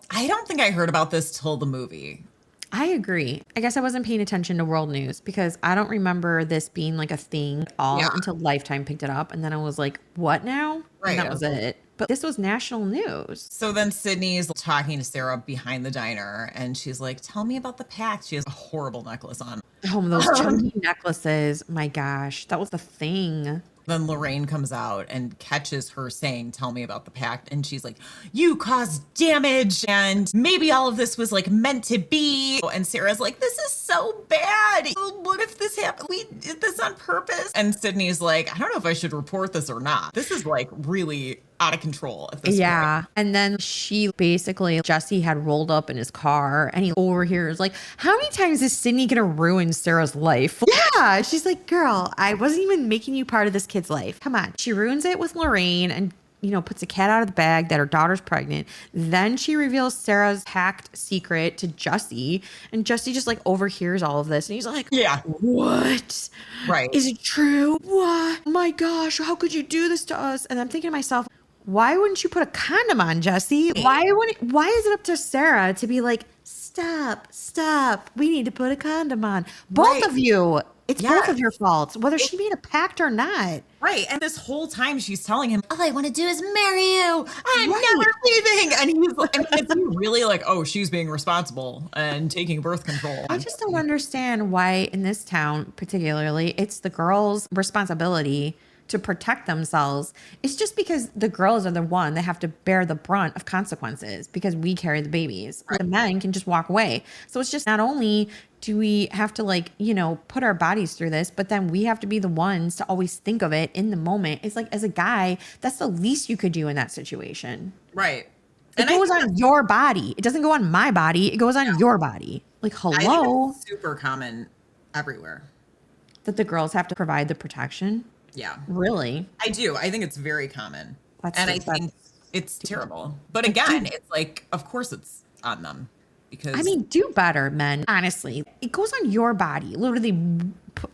Speaker 3: think I heard about this till the movie.
Speaker 2: I agree. I guess I wasn't paying attention to world news because I don't remember this being like a thing at all until Lifetime picked it up. And then I was like, what now?
Speaker 3: Right.
Speaker 2: And that was it. But this was national news.
Speaker 3: So then Sydney's talking to Sarah behind the diner, and she's like, tell me about the pact. She has a horrible necklace on.
Speaker 2: Oh, those chunky necklaces. My gosh, that was the thing.
Speaker 3: Then Lorraine comes out and catches her saying, tell me about the pact. And she's like, you caused damage. And maybe all of this was like meant to be. And Sarah's like, this is so bad. What if this happened? We did this on purpose. And Sydney's like, I don't know if I should report this or not. This is like really out of control at this point.
Speaker 2: And then Jesse had rolled up in his car and he overhears like, how many times is Sydney going to ruin Sarah's life? Yeah. She's like, girl, I wasn't even making you part of this kid's life. Come on. She ruins it with Lorraine and puts a cat out of the bag that her daughter's pregnant. Then she reveals Sarah's packed secret to Jesse. And Jesse just like overhears all of this. And he's like,
Speaker 3: Yeah.
Speaker 2: What?
Speaker 3: Right.
Speaker 2: Is it true? What? Oh my gosh. How could you do this to us? And I'm thinking to myself, why wouldn't you put a condom on, Jesse? Why is it up to Sarah to be like, stop. We need to put a condom on. Both of you. It's both of your faults, whether she made a pact or not.
Speaker 3: Right. And this whole time she's telling him, all I want to do is marry you. I'm never leaving. And he's like, it's really like, oh, she's being responsible and taking birth control.
Speaker 2: I just don't understand why in this town, particularly, it's the girls' responsibility to protect themselves. It's just because the girls are the one that have to bear the brunt of consequences because we carry the babies. Right. The men can just walk away. So it's just not only do we have to put our bodies through this, but then we have to be the ones to always think of it in the moment. It's like, as a guy, that's the least you could do in that situation.
Speaker 3: Right.
Speaker 2: It goes on your body. It doesn't go on my body. It goes on your body. Like, hello.
Speaker 3: I think it's super common everywhere.
Speaker 2: That the girls have to provide the protection.
Speaker 3: Yeah.
Speaker 2: Really?
Speaker 3: I do. I think it's very common. I think it's terrible. But
Speaker 2: Like,
Speaker 3: again, it's like, of course it's on them. Because
Speaker 2: do better, men. Honestly, it goes on your body. Literally,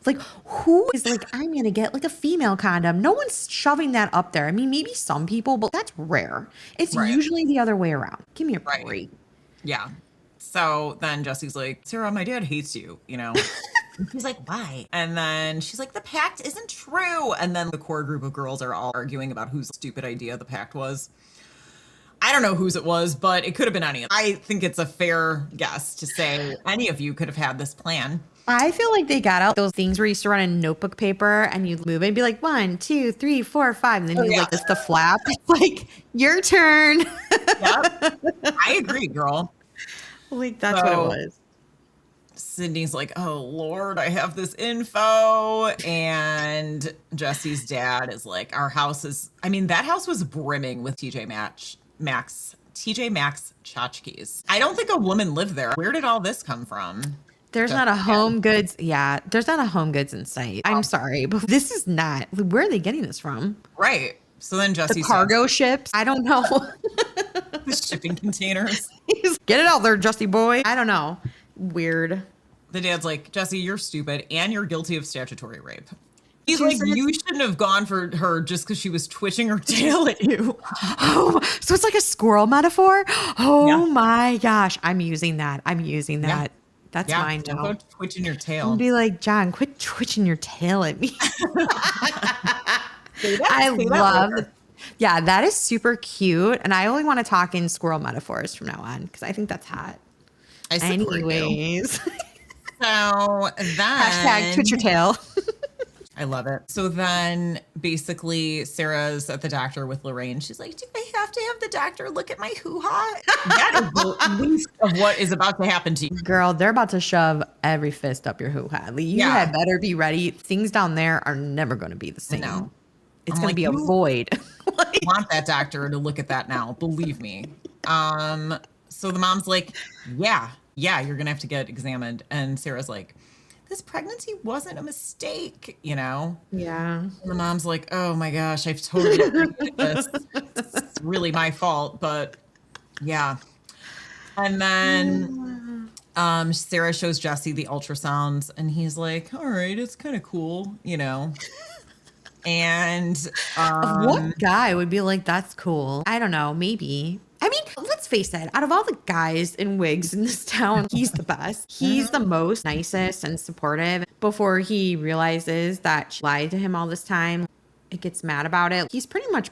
Speaker 2: like, who is like, I'm going to get like a female condom? No one's shoving that up there. I mean, maybe some people, but that's rare. It's usually the other way around. Give me a break.
Speaker 3: Yeah. So then Jesse's like, Sarah, my dad hates you, And he's like, why? And then she's like, the pact isn't true. And then the core group of girls are all arguing about whose stupid idea the pact was. I don't know whose it was, but it could have been any of them. I think it's a fair guess to say any of you could have had this plan.
Speaker 2: I feel like they got out those things where you used to run in notebook paper and you move it and be like 1, 2, 3, 4, 5. And then you like this the flap. It's like, your turn.
Speaker 3: Yep. I agree, girl.
Speaker 2: Like, that's what it was.
Speaker 3: Sydney's like, oh, Lord, I have this info. And Jesse's dad is like, that house was brimming with TJ Maxx tchotchkes. I don't think a woman lived there. Where did all this come from?
Speaker 2: There's not a Home Goods. Yeah, there's not a Home Goods in sight. I'm sorry, but this is not. Where are they getting this from?
Speaker 3: Right. So then Jesse's
Speaker 2: cargo ships. I don't know.
Speaker 3: The shipping containers.
Speaker 2: Get it out there, Jesse boy. I don't know. Weird.
Speaker 3: The dad's like, Jesse, you're stupid and you're guilty of statutory rape. He's like, you shouldn't have gone for her just because she was twitching her tail at you.
Speaker 2: Oh, so it's like a squirrel metaphor? Oh my gosh. I'm using that. Yeah. That's mine now.
Speaker 3: Don't go twitching your tail.
Speaker 2: And be like, John, quit twitching your tail at me. I love it. Yeah, that is super cute. And I only want to talk in squirrel metaphors from now on because I think that's hot. Anyways.
Speaker 3: So then.
Speaker 2: #twitch your tail.
Speaker 3: I love it. So then basically Sarah's at the doctor with Lorraine. She's like, do I have to have the doctor look at my hoo-ha? That is the least of what is about to happen to you.
Speaker 2: Girl, they're about to shove every fist up your hoo-ha. You had better be ready. Things down there are never going to be the same.
Speaker 3: No.
Speaker 2: It's going to be a void.
Speaker 3: I want that doctor to look at that now. Believe me. So the mom's like, yeah, you're going to have to get examined. And Sarah's like, this pregnancy wasn't a mistake, you know?
Speaker 2: Yeah.
Speaker 3: And the mom's like, oh my gosh, I've totally created this. It's really my fault, but yeah. And then Sarah shows Jesse the ultrasounds, and he's like, all right, it's kind of cool, you know? And
Speaker 2: What guy would be like, that's cool? I don't know, maybe. I mean, let's face it, out of all the guys in wigs in this town, he's the best. He's the most nicest and supportive. Before he realizes that she lied to him all this time, it gets mad about it. He's pretty much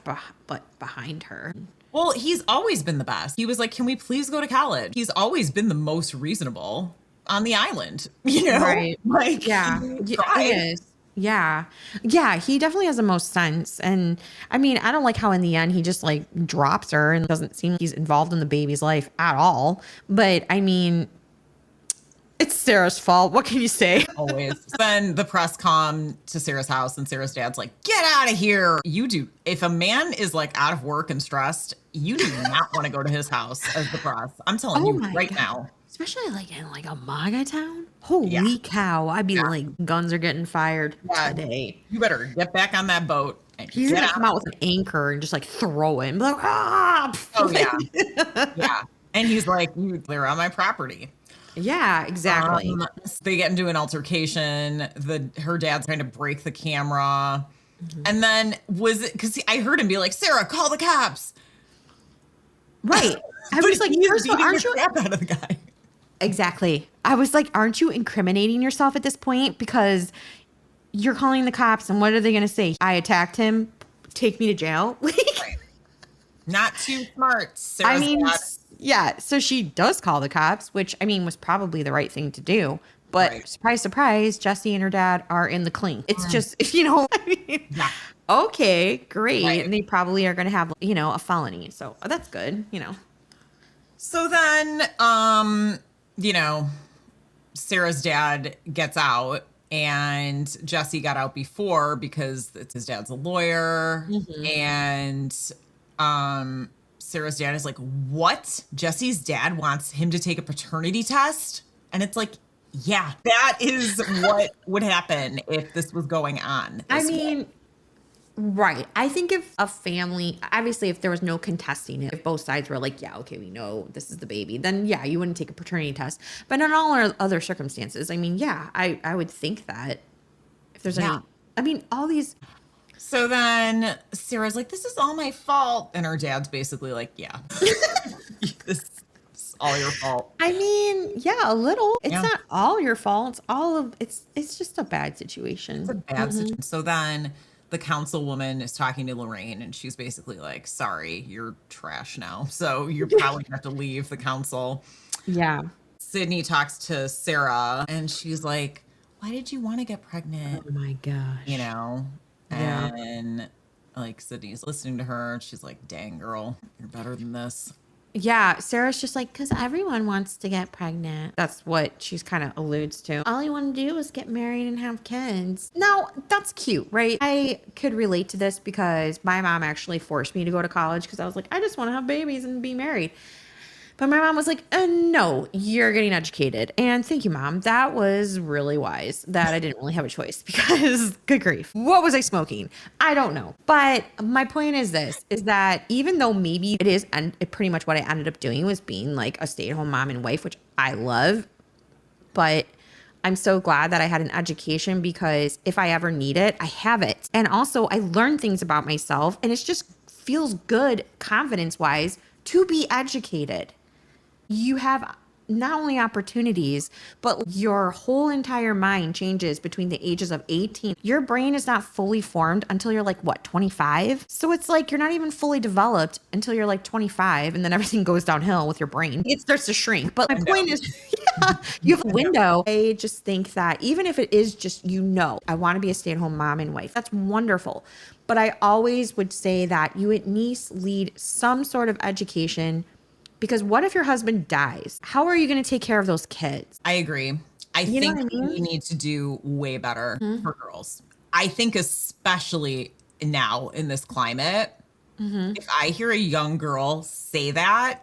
Speaker 2: behind her.
Speaker 3: well, he's always been the best. He was like, can we please go to college? He's always been the most reasonable on the island, you know?
Speaker 2: Right.
Speaker 3: Like,
Speaker 2: Yeah,
Speaker 3: he
Speaker 2: it
Speaker 3: tried.
Speaker 2: is. Yeah. Yeah, he definitely has the most sense. And I mean, I don't like how in the end he just like drops her and doesn't seem like he's involved in the baby's life at all. But I mean, it's Sarah's fault. What can you say?
Speaker 3: Always. Then the press come to Sarah's house, and Sarah's dad's like, get out of here. You do. If a man is like out of work and stressed, you do not want to go to his house as the press. I'm telling you
Speaker 2: my
Speaker 3: right
Speaker 2: God.
Speaker 3: now.
Speaker 2: Especially like in like a MAGA town. Holy
Speaker 3: Yeah.
Speaker 2: cow. I'd be like, guns are getting fired
Speaker 3: Yeah.
Speaker 2: today.
Speaker 3: You better get back on that boat and
Speaker 2: He's
Speaker 3: get
Speaker 2: gonna
Speaker 3: out.
Speaker 2: come out with an anchor and just like throw it and be like, ah.
Speaker 3: Oh, yeah. Yeah. And he's like, they're on my property.
Speaker 2: Yeah, exactly.
Speaker 3: They get into an altercation. Her dad's trying to break the camera. And then because I heard him be like, Sarah, call the cops.
Speaker 2: Right. I
Speaker 3: But
Speaker 2: was like,
Speaker 3: he's
Speaker 2: first of all,
Speaker 3: beating
Speaker 2: aren't
Speaker 3: the
Speaker 2: you?
Speaker 3: crap out of the guy.
Speaker 2: Exactly. I was like, aren't you incriminating yourself at this point? Because you're calling the cops and what are they going to say? I attacked him. Take me to jail. Like,
Speaker 3: Not too smart.
Speaker 2: I
Speaker 3: Sarah's
Speaker 2: mean,
Speaker 3: dad.
Speaker 2: yeah. So she does call the cops, which I mean was probably the right thing to do. But
Speaker 3: Right.
Speaker 2: surprise, surprise, Jesse and her dad are in the clink. It's just, you know, I mean,
Speaker 3: Yeah.
Speaker 2: okay, great.
Speaker 3: Right.
Speaker 2: And they probably are going to have, you know, a felony. So that's good, you know.
Speaker 3: So then, you know, Sarah's dad gets out, and Jesse got out before because his dad's a lawyer. And Sarah's dad is like, what? Jesse's dad wants him to take a paternity test? And it's like, yeah, that is what would happen if this was going on.
Speaker 2: I
Speaker 3: this way.
Speaker 2: mean, right. I think if a family, obviously, if there was no contesting it, if both sides were like, yeah, okay, we know this is the baby, then yeah, you wouldn't take a paternity test. But in all other circumstances, I mean, yeah, I would think that if there's
Speaker 3: Yeah.
Speaker 2: any, I mean, all these,
Speaker 3: So then Sarah's like, this is all my fault. And her dad's basically like, yeah, this is all your fault.
Speaker 2: I mean, yeah, a little. It's
Speaker 3: Yeah.
Speaker 2: not all your fault. It's all of, it's just a bad situation.
Speaker 3: It's a bad situation. So then the councilwoman is talking to Lorraine, and she's basically like, sorry, you're trash now. So you're probably gonna have to leave the council.
Speaker 2: Yeah.
Speaker 3: Sydney talks to Sarah, and she's like, why did you want to get pregnant?
Speaker 2: Oh my gosh.
Speaker 3: You know?
Speaker 2: Yeah.
Speaker 3: And like Sydney's listening to her. She's like, dang, girl, you're better than this.
Speaker 2: Yeah, Sarah's just like, because everyone wants to get pregnant. That's what she's kind of alludes to. All you want to do is get married and have kids. Now, that's cute, right? I could relate to this because my mom actually forced me to go to college because I was like, I just want to have babies and be married. But my mom was like, no, you're getting educated. And thank you, Mom. That was really wise that I didn't really have a choice because good grief. What was I smoking? I don't know. But my point is this, is that even though maybe it is, and pretty much what I ended up doing was being like a stay-at-home mom and wife, which I love. But I'm so glad that I had an education because if I ever need it, I have it. And also I learned things about myself and it just feels good confidence-wise to be educated. You have not only opportunities, but your whole entire mind changes between the ages of 18. Your brain is not fully formed until you're like, what, 25? So it's like you're not even fully developed until you're like 25, and then everything goes downhill with your brain. It starts to shrink. But my point is, yeah, you have a window. I just think that even if it is just, you know, I want to be a stay-at-home mom and wife, that's wonderful. But I always would say that you at least lead some sort of education. Because what if your husband dies? How are you going to take care of those kids?
Speaker 3: I agree. I
Speaker 2: You know
Speaker 3: think
Speaker 2: what I mean?
Speaker 3: we need to do way better for girls. I think especially now in this climate, if I hear a young girl say that,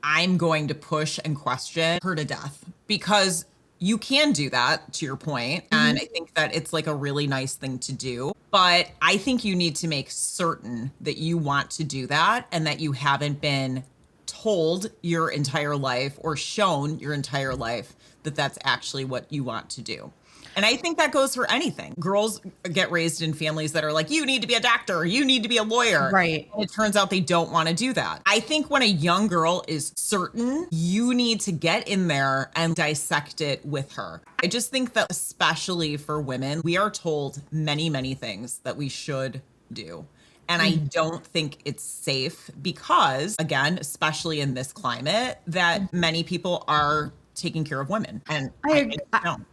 Speaker 3: I'm going to push and question her to death, because you can do that, to your point. And I think that it's like a really nice thing to do. But I think you need to make certain that you want to do that and that you haven't been told your entire life or shown your entire life that that's actually what you want to do. And I think that goes for anything. Girls get raised in families that are like, you need to be a doctor, you need to be a lawyer.
Speaker 2: Right.
Speaker 3: And it turns out they don't want to do that. I think when a young girl is certain, you need to get in there and dissect it with her. I just think that especially for women, we are told many, many things that we should do. And I don't think it's safe because, again, especially in this climate, that many people are taking care of women. And I don't.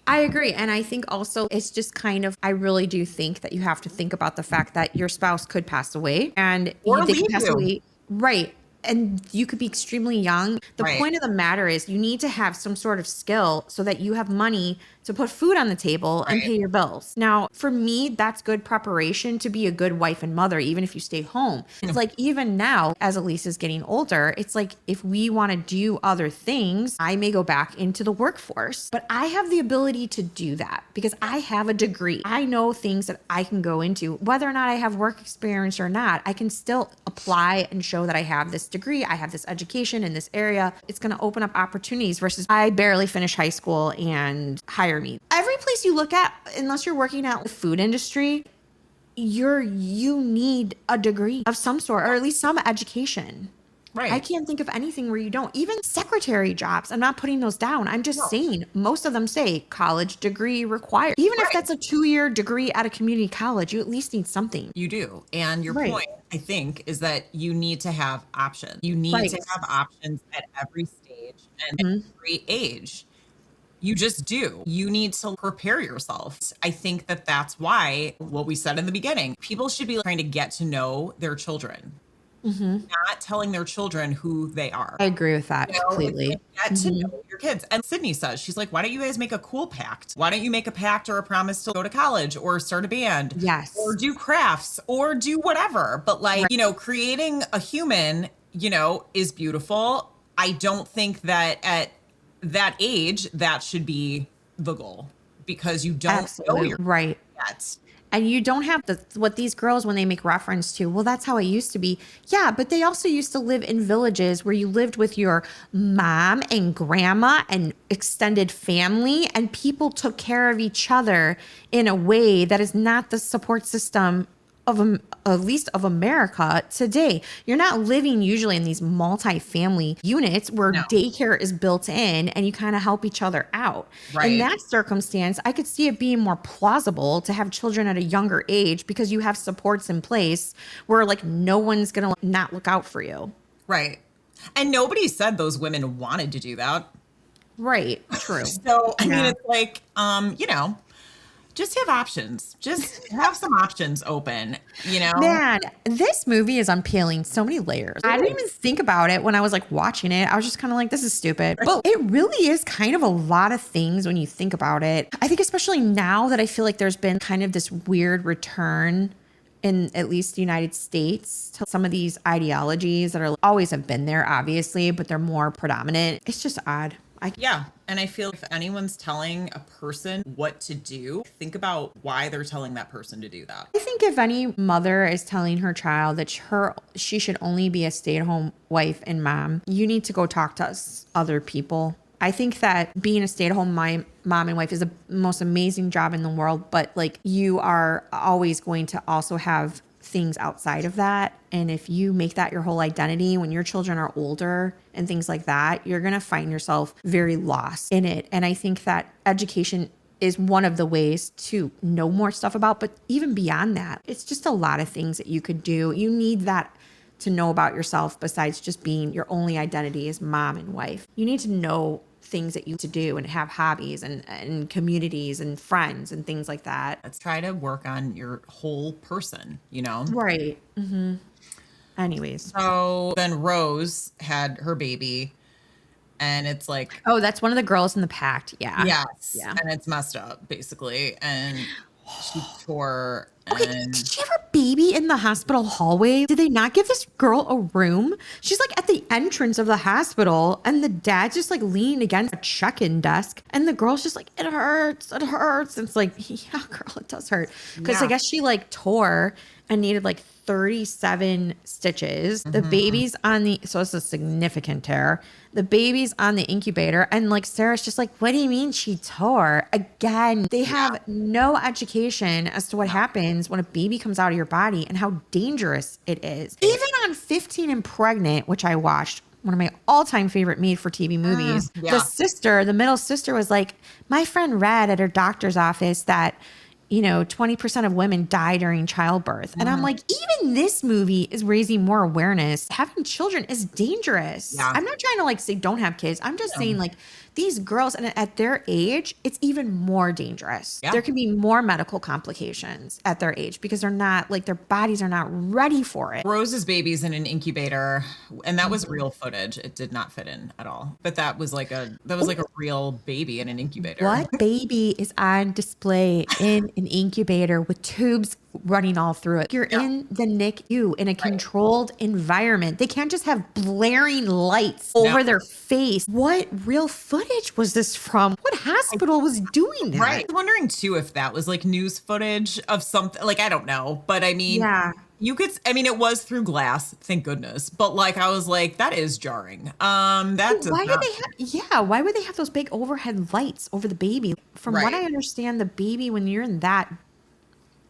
Speaker 2: I agree. And I think also it's just kind of, I really do think that you have to think about the fact that your spouse could pass away and
Speaker 3: Or
Speaker 2: they could
Speaker 3: leave
Speaker 2: pass
Speaker 3: you.
Speaker 2: away. Right. And you could be extremely young. The
Speaker 3: Right.
Speaker 2: point of the matter is you need to have some sort of skill so that you have money to put food on the table and
Speaker 3: Right.
Speaker 2: pay your bills. Now, for me, that's good preparation to be a good wife and mother, even if you stay home. It's like, even now, as Elise is getting older, it's like, if we want to do other things, I may go back into the workforce, but I have the ability to do that because I have a degree. I know things that I can go into, whether or not I have work experience or not, I can still apply and show that I have this degree, I have this education in this area. It's going to open up opportunities versus I barely finished high school and hire me. Every place you look at, unless you're working out in the food industry, you need a degree of some sort, or at least some education.
Speaker 3: Right.
Speaker 2: I can't think of anything where you don't. Even secretary jobs, I'm not putting those down. I'm just saying most of them say college degree required. Even if
Speaker 3: Right.
Speaker 2: that's a 2-year degree at a community college, you at least need something.
Speaker 3: You do. And your
Speaker 2: Right.
Speaker 3: point, I think, is that you need to have options. You need
Speaker 2: Right.
Speaker 3: to have options at every stage and at every age. You just do. You need to prepare yourself. I think that that's why what we said in the beginning, people should be trying to get to know their children, not telling their children who they are.
Speaker 2: I agree with that
Speaker 3: You know,
Speaker 2: completely.
Speaker 3: it's like, get to know your kids. And Sydney says, she's like, why don't you guys make a cool pact? Why don't you make a pact or a promise to go to college or start a band?
Speaker 2: Yes.
Speaker 3: Or do crafts or do whatever. But like, creating a human, is beautiful. I don't think that at that age, that should be the goal because you don't know
Speaker 2: Absolutely.
Speaker 3: your
Speaker 2: Right.
Speaker 3: yet.
Speaker 2: And you don't have what these girls, when they make reference to, well, that's how it used to be. Yeah, but they also used to live in villages where you lived with your mom and grandma and extended family, and people took care of each other in a way that is not the support system of at least of America today. You're not living usually in these multi-family units where daycare is built in and you kind of help each other out.
Speaker 3: Right.
Speaker 2: In that circumstance, I could see it being more plausible to have children at a younger age because you have supports in place where like no one's going to not look out for you.
Speaker 3: Right. And nobody said those women wanted to do that.
Speaker 2: Right. True.
Speaker 3: So, I mean, it's like, just have options. Just have some options open,
Speaker 2: Man, this movie is unpeeling so many layers. I didn't even think about it when I was like watching it. I was just kind of like, this is stupid. But it really is kind of a lot of things when you think about it. I think especially now that I feel like there's been kind of this weird return in at least the United States to some of these ideologies that are always have been there, obviously, but they're more predominant. It's just odd.
Speaker 3: Yeah. And I feel if anyone's telling a person what to do, think about why they're telling that person to do that.
Speaker 2: I think if any mother is telling her child that she should only be a stay-at-home wife and mom, you need to go talk to other people. I think that being a stay-at-home mom and wife is the most amazing job in the world, but like you are always going to also have things outside of that. And if you make that your whole identity when your children are older and things like that, you're going to find yourself very lost in it. And I think that education is one of the ways to know more stuff about, but even beyond that, it's just a lot of things that you could do. You need that to know about yourself besides just being your only identity as mom and wife. You need to know things that you to do and have hobbies and communities and friends and things like that.
Speaker 3: Let's try to work on your whole person,
Speaker 2: Right. Mm-hmm. Anyways.
Speaker 3: So then Rose had her baby and it's like,
Speaker 2: Oh, that's one of the girls in the Pact. Yeah.
Speaker 3: yes.
Speaker 2: Yeah.
Speaker 3: And it's messed up basically. And She tore
Speaker 2: Okay,
Speaker 3: and
Speaker 2: did she have her baby in the hospital hallway? Did they not give this girl a room? She's like at the entrance of the hospital, and the dad's just like leaning against a check-in desk, and the girl's just like, it hurts, it hurts. And it's like, yeah, girl, it does hurt. Because I
Speaker 3: Yeah.
Speaker 2: guess she like tore and needed like 37 stitches. The baby's on the, so it's a significant tear. The baby's on the incubator. And like Sarah's just like, what do you mean she tore? Again, they have no education as to what happens when a baby comes out of your body and how dangerous it is. Even on 15 and Pregnant, which I watched, one of my all-time favorite made-for-TV movies,
Speaker 3: yeah.
Speaker 2: the middle sister was like, my friend read at her doctor's office that 20% of women die during childbirth. And I'm like, even this movie is raising more awareness. Having children is dangerous.
Speaker 3: Yeah.
Speaker 2: I'm not trying to like say don't have kids. I'm just saying like these girls, and at their age, it's even more dangerous.
Speaker 3: Yeah.
Speaker 2: There can be more medical complications at their age because they're not like their bodies are not ready for it.
Speaker 3: Rose's baby's in an incubator, and that was real footage. It did not fit in at all. But that was like a real baby in an incubator.
Speaker 2: What baby is on display in an incubator with tubes running all through it? You're in the NICU in a controlled environment. They can't just have blaring lights over their face. What real footage was this from? What hospital was doing that?
Speaker 3: Right. I was wondering too if that was like news footage of something. Like, I don't know, but I mean,
Speaker 2: Yeah.
Speaker 3: you could. I mean, it was through glass, thank goodness. But like, I was like, that is jarring. That does
Speaker 2: Why
Speaker 3: not.
Speaker 2: did they have? Why would they have those big overhead lights over the baby? From what I understand, the baby, when you're in that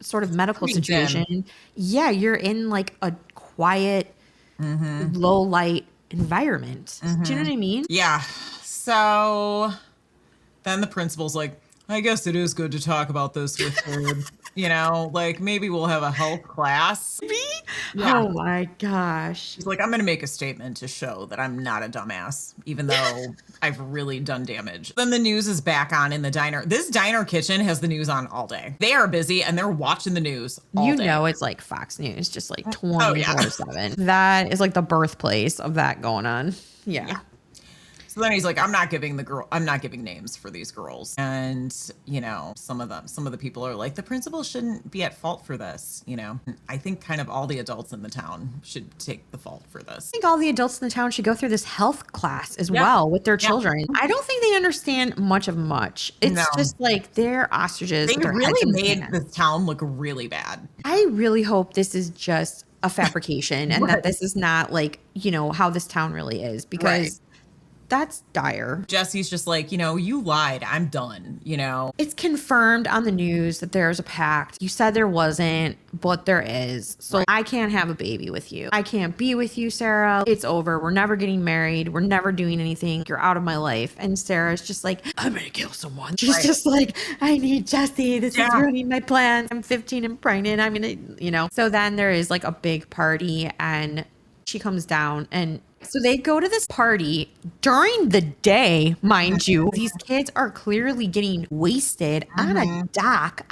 Speaker 2: sort of medical
Speaker 3: Pretty
Speaker 2: situation,
Speaker 3: dim.
Speaker 2: you're in like a quiet, low light environment. Do you know what I mean?
Speaker 3: Yeah. So then the principal's like, I guess it is good to talk about this with her. Like maybe we'll have a health class. Yeah.
Speaker 2: Oh my gosh.
Speaker 3: She's like, I'm going to make a statement to show that I'm not a dumbass, even though I've really done damage. Then the news is back on in the diner. This diner kitchen has the news on all day. They are busy and they're watching the news all day.
Speaker 2: It's like Fox News, just like 24/7. That is like the birthplace of that going on. Yeah.
Speaker 3: So then he's like, I'm not giving names for these girls. And, some of the people are like, the principal shouldn't be at fault for this. I think kind of all the adults in the town should take the fault for this.
Speaker 2: I think all the adults in the town should go through this health class as well with their children. I don't think they understand much of much. It's just like they're ostriches.
Speaker 3: They
Speaker 2: with their heads
Speaker 3: really
Speaker 2: in the
Speaker 3: made
Speaker 2: sand.
Speaker 3: this town look really bad.
Speaker 2: I really hope this is just a fabrication and that this is not like, how this town really is, because that's dire.
Speaker 3: Jesse's just like, you lied. I'm done,
Speaker 2: It's confirmed on the news that there's a pact. You said there wasn't, but there is. So I can't have a baby with you. I can't be with you, Sarah. It's over. We're never getting married. We're never doing anything. You're out of my life. And Sarah's just like, I'm going to kill someone. She's just like, I need Jesse. This is ruining my plans. I'm 15 and pregnant. I'm going to, So then there is like a big party and she comes down and so they go to this party during the day, mind you. These kids are clearly getting wasted on a dock.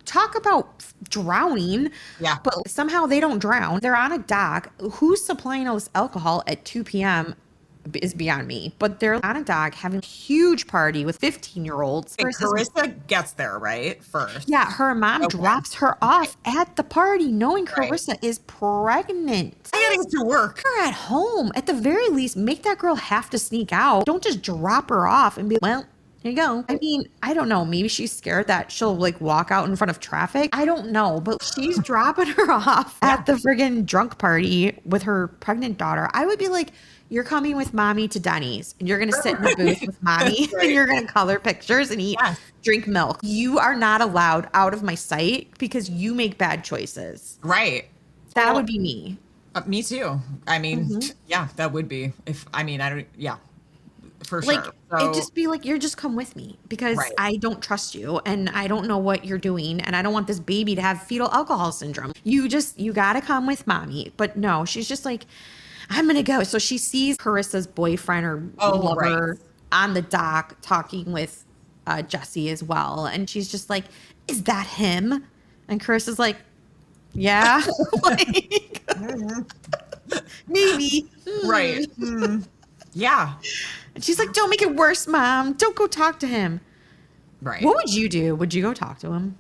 Speaker 2: Talk about drowning.
Speaker 3: Yeah.
Speaker 2: But somehow they don't drown. They're on a dock. Who's supplying all this alcohol at 2 p.m. is beyond me. But they're on a dock having a huge party with 15-year-olds.
Speaker 3: Carissa gets there, right? First.
Speaker 2: Yeah, her mom drops her off at the party knowing Carissa is pregnant.
Speaker 3: I gotta get to work.
Speaker 2: Her at home. At the very least, make that girl have to sneak out. Don't just drop her off and be, well, here you go. I mean, I don't know. Maybe she's scared that she'll like walk out in front of traffic. I don't know. But she's dropping her off at the friggin' drunk party with her pregnant daughter. I would be like, you're coming with mommy to Denny's and you're going to sit in the booth with mommy and you're going to color pictures and drink milk. You are not allowed out of my sight because you make bad choices.
Speaker 3: Right.
Speaker 2: That would be me.
Speaker 3: Me too. I mean, yeah, that would be for
Speaker 2: Like,
Speaker 3: sure.
Speaker 2: it'd just be like, you're just come with me because I don't trust you and I don't know what you're doing and I don't want this baby to have fetal alcohol syndrome. You got to come with mommy. But no, she's just like, I'm going to go. So she sees Carissa's boyfriend or lover on the dock talking with Jesse as well. And she's just like, is that him? And Carissa's like, yeah. Like, maybe.
Speaker 3: Right. Yeah.
Speaker 2: And she's like, don't make it worse, Mom. Don't go talk to him.
Speaker 3: Right.
Speaker 2: What would you do? Would you go talk to him?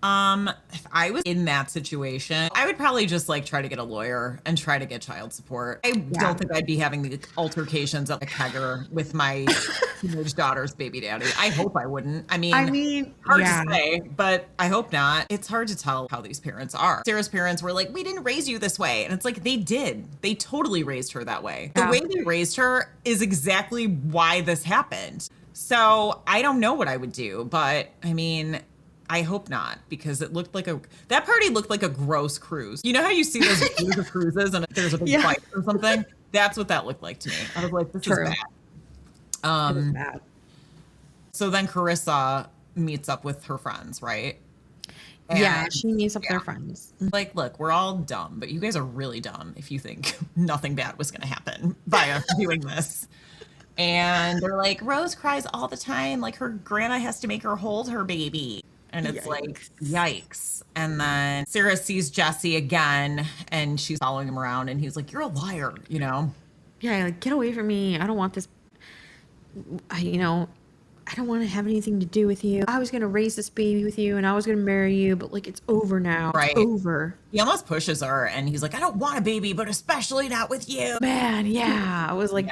Speaker 3: If I was in that situation, I would probably just like try to get a lawyer and try to get child support. I don't think I'd be having the altercations at a kegger with my teenage daughter's baby daddy. I hope I wouldn't. I mean, hard to say, but I hope not. It's hard to tell how these parents are. Sarah's parents were like, we didn't raise you this way. And it's like, they did. They totally raised her that way. The way they raised her is exactly why this happened. So I don't know what I would do, but I mean, I hope not, because it looked like that party looked like a gross cruise. You know how you see those views of cruises and there's a big fight or something? That's what that looked like to me. I was like, this is bad.
Speaker 2: It is bad.
Speaker 3: So then Carissa meets up with her friends, right?
Speaker 2: And she meets up with her friends.
Speaker 3: Like, look, we're all dumb, but you guys are really dumb if you think nothing bad was going to happen by us doing this. And they're like, Rose cries all the time. Like, her grandma has to make her hold her baby. And it's like, yikes. And then Sarah sees Jesse again, and she's following him around, and he's like, you're a liar, you know?
Speaker 2: Yeah, like, get away from me. I don't want this. I don't want to have anything to do with you. I was going to raise this baby with you, and I was going to marry you, but like, it's over now.
Speaker 3: Right.
Speaker 2: It's over.
Speaker 3: He almost pushes her, and he's like, I don't want a baby, but especially not with you.
Speaker 2: Man, yeah. I was like,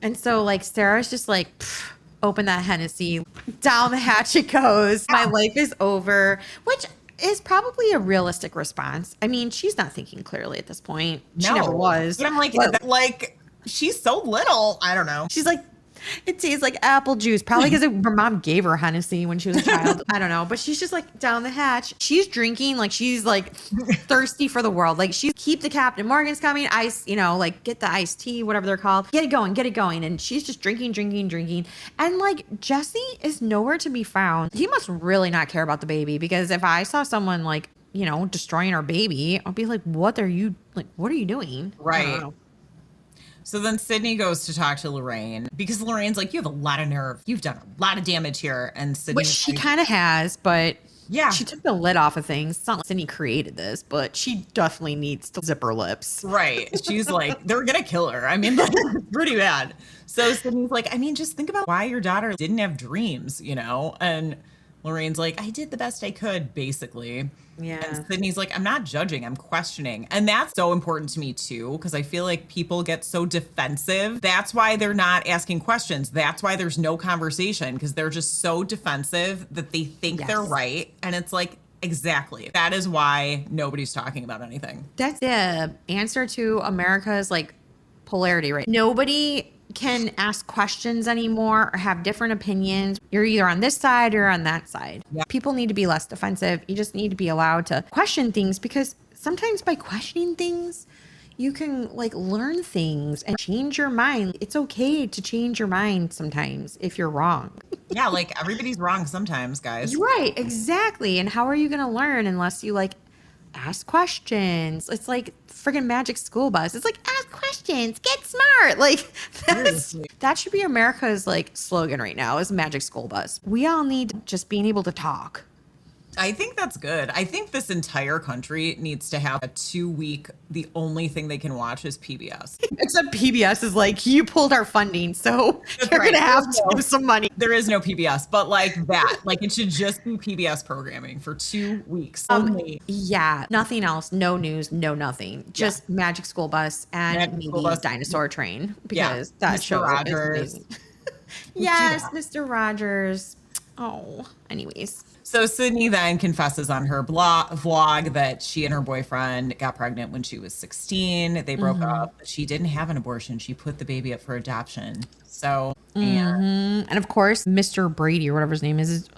Speaker 2: and so like, Sarah's just like, open that Hennessy, down the hatch it goes. My life is over, which is probably a realistic response. I mean, she's not thinking clearly at this point. She never was.
Speaker 3: But I'm like, she's so little. I don't know.
Speaker 2: She's like, it tastes like apple juice. Probably because her mom gave her Hennessy when she was a child. I don't know. But she's just like down the hatch. She's drinking like she's like thirsty for the world. Like she's keep the Captain Morgan's coming. Ice, like get the iced tea, whatever they're called. Get it going. And she's just drinking. And like Jesse is nowhere to be found. He must really not care about the baby, because if I saw someone like, destroying our baby, I'll be like, what are you doing?
Speaker 3: Right. So then Sydney goes to talk to Lorraine, because Lorraine's like, you have a lot of nerve. You've done a lot of damage here. And Sydney,
Speaker 2: which she kind of has, but
Speaker 3: yeah,
Speaker 2: she took the lid off of things. It's not like Sydney created this, but she definitely needs to zip her lips.
Speaker 3: Right. She's like, they're going to kill her. I mean, that's pretty bad. So Sydney's like, I mean, just think about why your daughter didn't have dreams, And Lorraine's like, I did the best I could, basically.
Speaker 2: Yeah.
Speaker 3: And Sydney's like, I'm not judging, I'm questioning. And that's so important to me too, because I feel like people get so defensive. That's why they're not asking questions. That's why there's no conversation, because they're just so defensive that they think they're right. And it's like, exactly. That is why nobody's talking about anything.
Speaker 2: That's the answer to America's like polarity, right? Nobody can ask questions anymore or have different opinions. You're either on this side or on that side. Yep. People need to be less defensive. You just need to be allowed to question things, because sometimes by questioning things, you can like learn things and change your mind. It's okay to change your mind sometimes if you're wrong.
Speaker 3: Yeah, like everybody's wrong sometimes, guys.
Speaker 2: Right, exactly. And how are you going to learn unless you like ask questions? It's like friggin' Magic School Bus. It's like, ask questions, get smart. Like that should be America's like slogan right now, is Magic School Bus. We all need just being able to talk.
Speaker 3: I think that's good. I think this entire country needs to have a 2-week, the only thing they can watch is PBS.
Speaker 2: Except PBS is like, you pulled our funding, so you're going to have to give some money.
Speaker 3: There is no PBS, but like that, like it should just be PBS programming for 2 weeks only.
Speaker 2: Yeah, nothing else. No news, no nothing. Just Magic School Bus and maybe Dinosaur Train, because that show is amazing. Yes, Mr. Rogers. Oh, anyways.
Speaker 3: So Sydney then confesses on her vlog that she and her boyfriend got pregnant when she was 16. They broke up. She didn't have an abortion. She put the baby up for adoption. So,
Speaker 2: and of course, Mr. Brady or whatever his name is,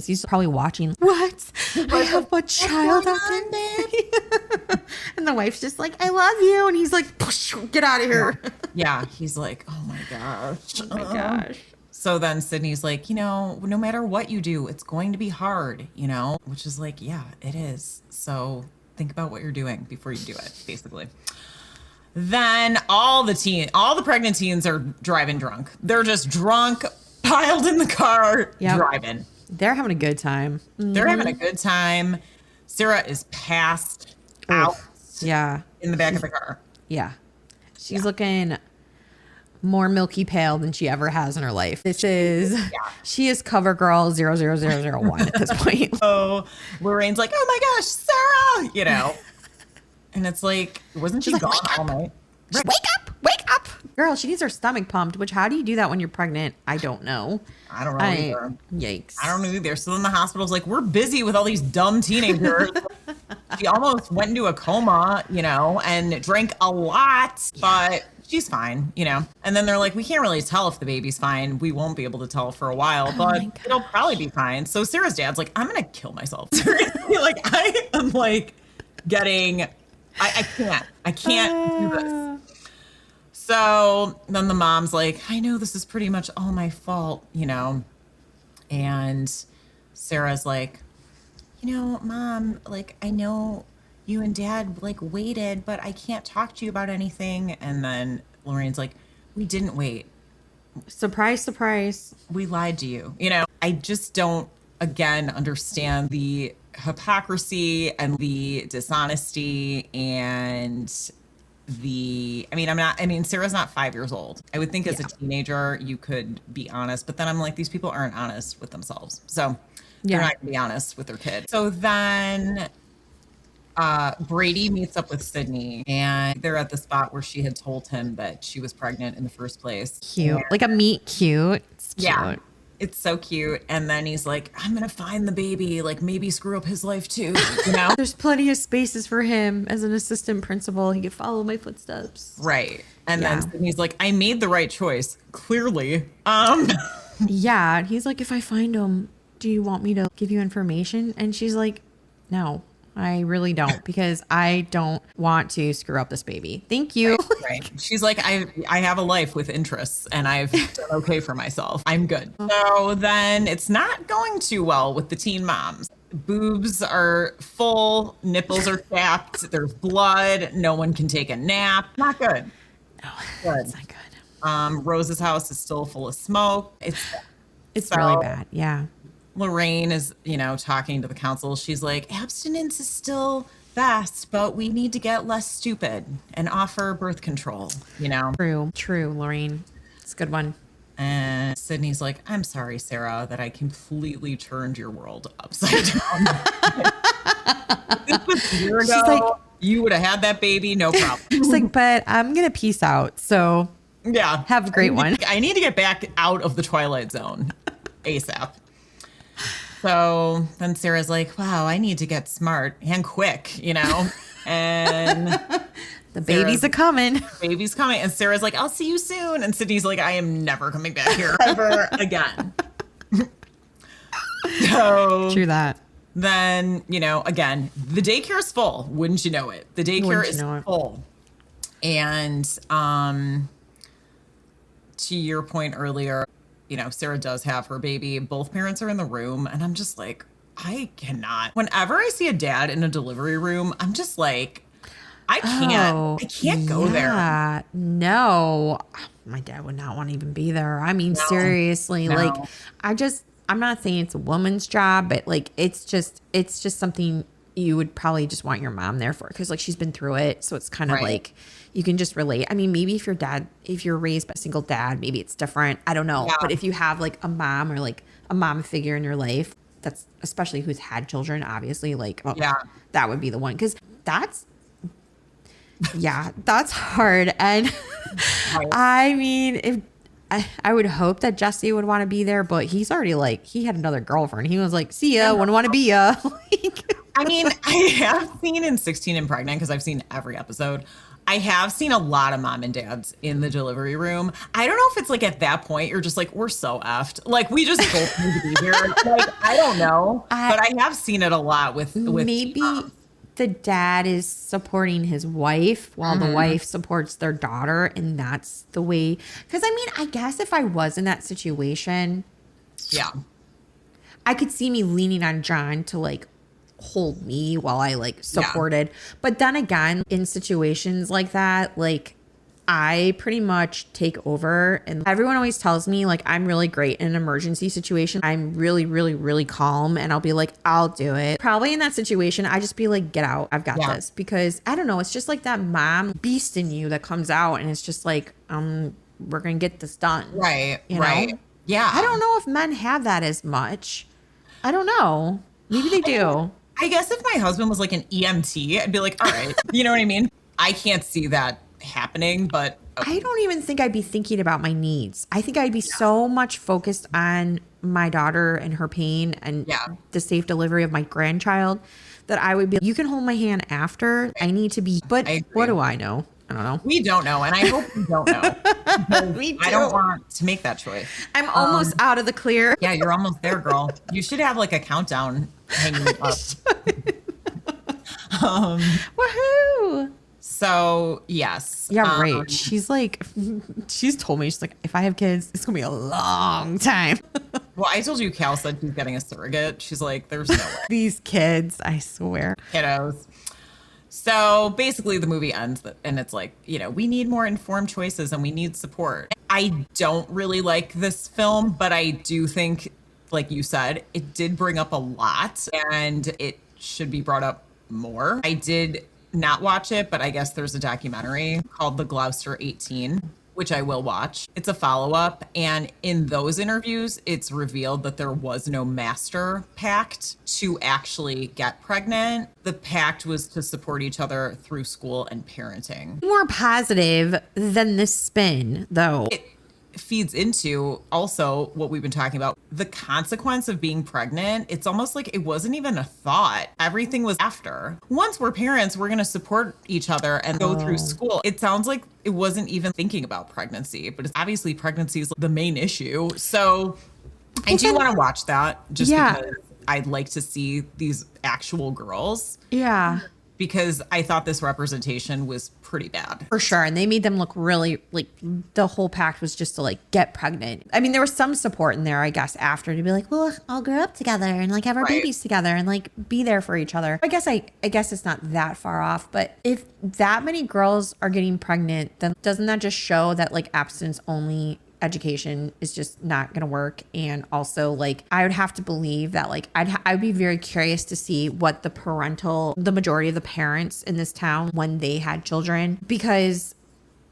Speaker 2: he's probably watching. What? I have a child out there. And the wife's just like, I love you. And he's like, get out of here.
Speaker 3: Yeah. He's like, oh my gosh.
Speaker 2: Oh my gosh.
Speaker 3: So then Sydney's like, no matter what you do, it's going to be hard, which is like, yeah, it is. So think about what you're doing before you do it, basically. Then all the pregnant teens are driving drunk. They're just drunk, piled in the car, driving.
Speaker 2: They're having a good time.
Speaker 3: They're having a good time. Sarah is passed out.
Speaker 2: Yeah.
Speaker 3: In the back of the car.
Speaker 2: Yeah. She's looking more milky pale than she ever has in her life. She is cover girl 00001 at this point.
Speaker 3: So Lorraine's like, oh my gosh, Sarah, you know. And it's like, wasn't she gone all night?
Speaker 2: Wake up. Girl, she needs her stomach pumped, which how do you do that when you're pregnant? I don't know.
Speaker 3: I don't know either.
Speaker 2: Yikes.
Speaker 3: I don't know either. So then the hospital's like, we're busy with all these dumb teenagers. She almost went into a coma, you know, and drank a lot, but she's fine, you know. And then they're like, we can't really tell if the baby's fine. We won't be able to tell for a while, but it'll probably be fine. So Sarah's dad's like, I'm going to kill myself. Like, I am like getting, I can't do this. So then the mom's like, I know this is pretty much all my fault, you know. And Sarah's like, you know, Mom, like, I know you and Dad like waited, but I can't talk to you about anything. And then Lorraine's like, we didn't wait.
Speaker 2: Surprise.
Speaker 3: We lied to you. You know, I just don't, again, understand the hypocrisy and the dishonesty and Sarah's not 5 years old. I would think as a teenager, you could be honest, but then I'm like, these people aren't honest with themselves. So they're not gonna be honest with their kid. So then Brady meets up with Sydney and they're at the spot where she had told him that she was pregnant in the first place.
Speaker 2: Cute. And, like a meet cute. It's cute.
Speaker 3: Yeah. It's so cute. And then he's like, I'm going to find the baby, like maybe screw up his life too, you know?
Speaker 2: There's plenty of spaces for him as an assistant principal. He could follow my footsteps.
Speaker 3: Right. And then Sydney's like, I made the right choice, clearly.
Speaker 2: Yeah. He's like, if I find him, do you want me to give you information? And she's like, no, I really don't, because I don't want to screw up this baby. Thank you.
Speaker 3: Right. She's like, I have a life with interests and I've done okay for myself. I'm good. So then it's not going too well with the teen moms. Boobs are full, nipples are chapped, there's blood, no one can take a nap. Not good.
Speaker 2: No, it's not good.
Speaker 3: Rose's house is still full of smoke.
Speaker 2: It's really bad. Yeah.
Speaker 3: Lorraine is, you know, talking to the council. She's like, abstinence is still best, but we need to get less stupid and offer birth control, you know?
Speaker 2: True, Lorraine. It's a good one.
Speaker 3: And Sydney's like, I'm sorry, Sarah, that I completely turned your world upside down. This was a year ago.
Speaker 2: She's like,
Speaker 3: you would have had that baby, no problem.
Speaker 2: She's like, but I'm going to peace out. So
Speaker 3: yeah,
Speaker 2: have a great one.
Speaker 3: I need to get back out of the Twilight Zone ASAP. So then Sarah's like, wow, I need to get smart and quick, you know? And
Speaker 2: the baby's a-coming.
Speaker 3: Baby's coming. And Sarah's like, I'll see you soon. And Sydney's like, I am never coming back here ever again. So
Speaker 2: True that.
Speaker 3: Then, you know, again, the daycare is full. Wouldn't you know it? The daycare is full. And to your point earlier, you know, Sarah does have her baby. Both parents are in the room. And I'm just like, I cannot. Whenever I see a dad in a delivery room, I'm just like, I can't go there.
Speaker 2: No, my dad would not want to even be there. I mean, seriously, like, I'm not saying it's a woman's job, but like, it's just something you would probably just want your mom there for. Cause like she's been through it. So it's kind of like, you can just relate. I mean, maybe if you're raised by a single dad, maybe it's different. I don't know. Yeah. But if you have like a mom or like a mom figure in your life, that's especially who's had children, obviously, like, that would be the one. Cause that's hard. And I mean, if I would hope that Jesse would want to be there, but he's already like, he had another girlfriend. He was like, see ya, wouldn't want to be ya.
Speaker 3: I mean, I have seen in 16 and Pregnant, because I've seen every episode, I have seen a lot of mom and dads in the delivery room. I don't know if it's like at that point, you're just like, we're so effed. Like, we just both need to be here. Like, I don't know. But I have seen it a lot with
Speaker 2: maybe the dad is supporting his wife while the wife supports their daughter. And that's the way. Because I mean, I guess if I was in that situation, I could see me leaning on John to like hold me while I like supported. But then again, in situations like that, like I pretty much take over, and everyone always tells me like I'm really great in an emergency situation. I'm really, really, really calm, and I'll be like, I'll do it. Probably in that situation, I just be like, get out. I've got this, because I don't know. It's just like that mom beast in you that comes out, and it's just like, we're going to get this done.
Speaker 3: Right.
Speaker 2: You
Speaker 3: right.
Speaker 2: know?
Speaker 3: Yeah.
Speaker 2: I don't know if men have that as much. I don't know. Maybe they do.
Speaker 3: I guess if my husband was like an EMT, I'd be like, all right. You know what I mean? I can't see that happening, but
Speaker 2: I don't even think I'd be thinking about my needs. I think I'd be so much focused on my daughter and her pain and the safe delivery of my grandchild that I would be, you can hold my hand after. I need to be, but what do I know? I don't know.
Speaker 3: We don't know, and I hope we don't know. I don't want to make that choice.
Speaker 2: I'm almost out of the clear.
Speaker 3: Yeah, you're almost there, girl. You should have like a countdown hanging up.
Speaker 2: Woohoo!
Speaker 3: So yes.
Speaker 2: Yeah, right. She's like, she's told me, she's like, if I have kids, it's gonna be a long time.
Speaker 3: Well, I told you Cal said she's getting a surrogate. She's like, there's no way.
Speaker 2: These kids, I swear.
Speaker 3: Kiddos. So basically the movie ends and it's like, you know, we need more informed choices and we need support. I don't really like this film, but I do think, like you said, it did bring up a lot and it should be brought up more. I did not watch it, but I guess there's a documentary called The Gloucester 18, which I will watch. It's a follow-up, and in those interviews, it's revealed that there was no master pact to actually get pregnant. The pact was to support each other through school and parenting.
Speaker 2: More positive than this spin, though.
Speaker 3: It feeds into also what we've been talking about, the consequence of being pregnant. It's almost like it wasn't even a thought. Everything was after. Once we're parents, we're going to support each other and go through school. It sounds like it wasn't even thinking about pregnancy, but it's obviously pregnancy is the main issue. So I do want to watch that just because I'd like to see these actual girls.
Speaker 2: Yeah.
Speaker 3: Because I thought this representation was pretty bad.
Speaker 2: For sure. And they made them look really like the whole pact was just to like get pregnant. I mean, there was some support in there, I guess, after to be like, well, I'll grow up together and like have our babies together and like be there for each other. I guess it's not that far off. But if that many girls are getting pregnant, then doesn't that just show that like abstinence only education is just not going to work? And also like I would have to believe that like I'd be very curious to see what the majority of the parents in this town when they had children, because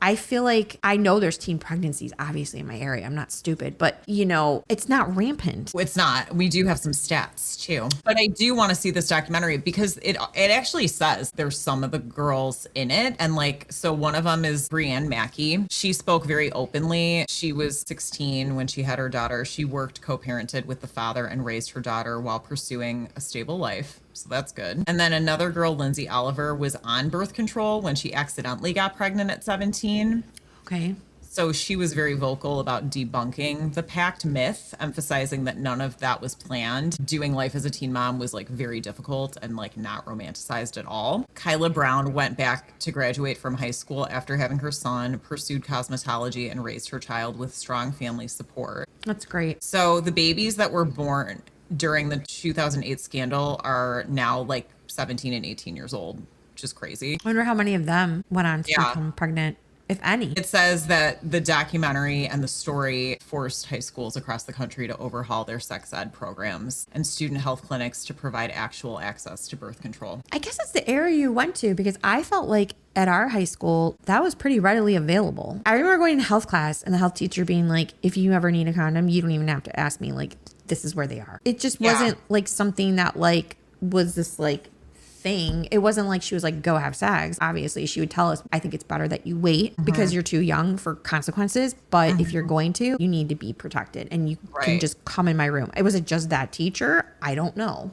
Speaker 2: I feel like I know there's teen pregnancies obviously in my area. I'm not stupid, but you know, it's not rampant.
Speaker 3: It's not. We do have some stats too. But I do want to see this documentary because it actually says there's some of the girls in it. And like, so one of them is Brianne Mackey. She spoke very openly. She was 16 when she had her daughter. She worked co-parented with the father and raised her daughter while pursuing a stable life. So that's good. And then another girl, Lindsay Oliver, was on birth control when she accidentally got pregnant at 17.
Speaker 2: Okay.
Speaker 3: So she was very vocal about debunking the pact myth, emphasizing that none of that was planned. Doing life as a teen mom was like very difficult and like not romanticized at all. Kyla Brown went back to graduate from high school after having her son, pursued cosmetology, and raised her child with strong family support.
Speaker 2: That's great.
Speaker 3: So the babies that were born during the 2008 scandal are now like 17 and 18 years old, which is crazy.
Speaker 2: I wonder how many of them went on to become pregnant, if any.
Speaker 3: It says that the documentary and the story forced high schools across the country to overhaul their sex ed programs and student health clinics to provide actual access to birth control.
Speaker 2: I guess that's the area you went to, because I felt like at our high school, that was pretty readily available. I remember going to health class and the health teacher being like, if you ever need a condom, you don't even have to ask me. Like, this is where they are. It just wasn't like something that like was this like thing. It wasn't like she was like, go have sex. Obviously, she would tell us, I think it's better that you wait because you're too young for consequences. But if you're going to, you need to be protected and you can just come in my room. It wasn't just that teacher. I don't know.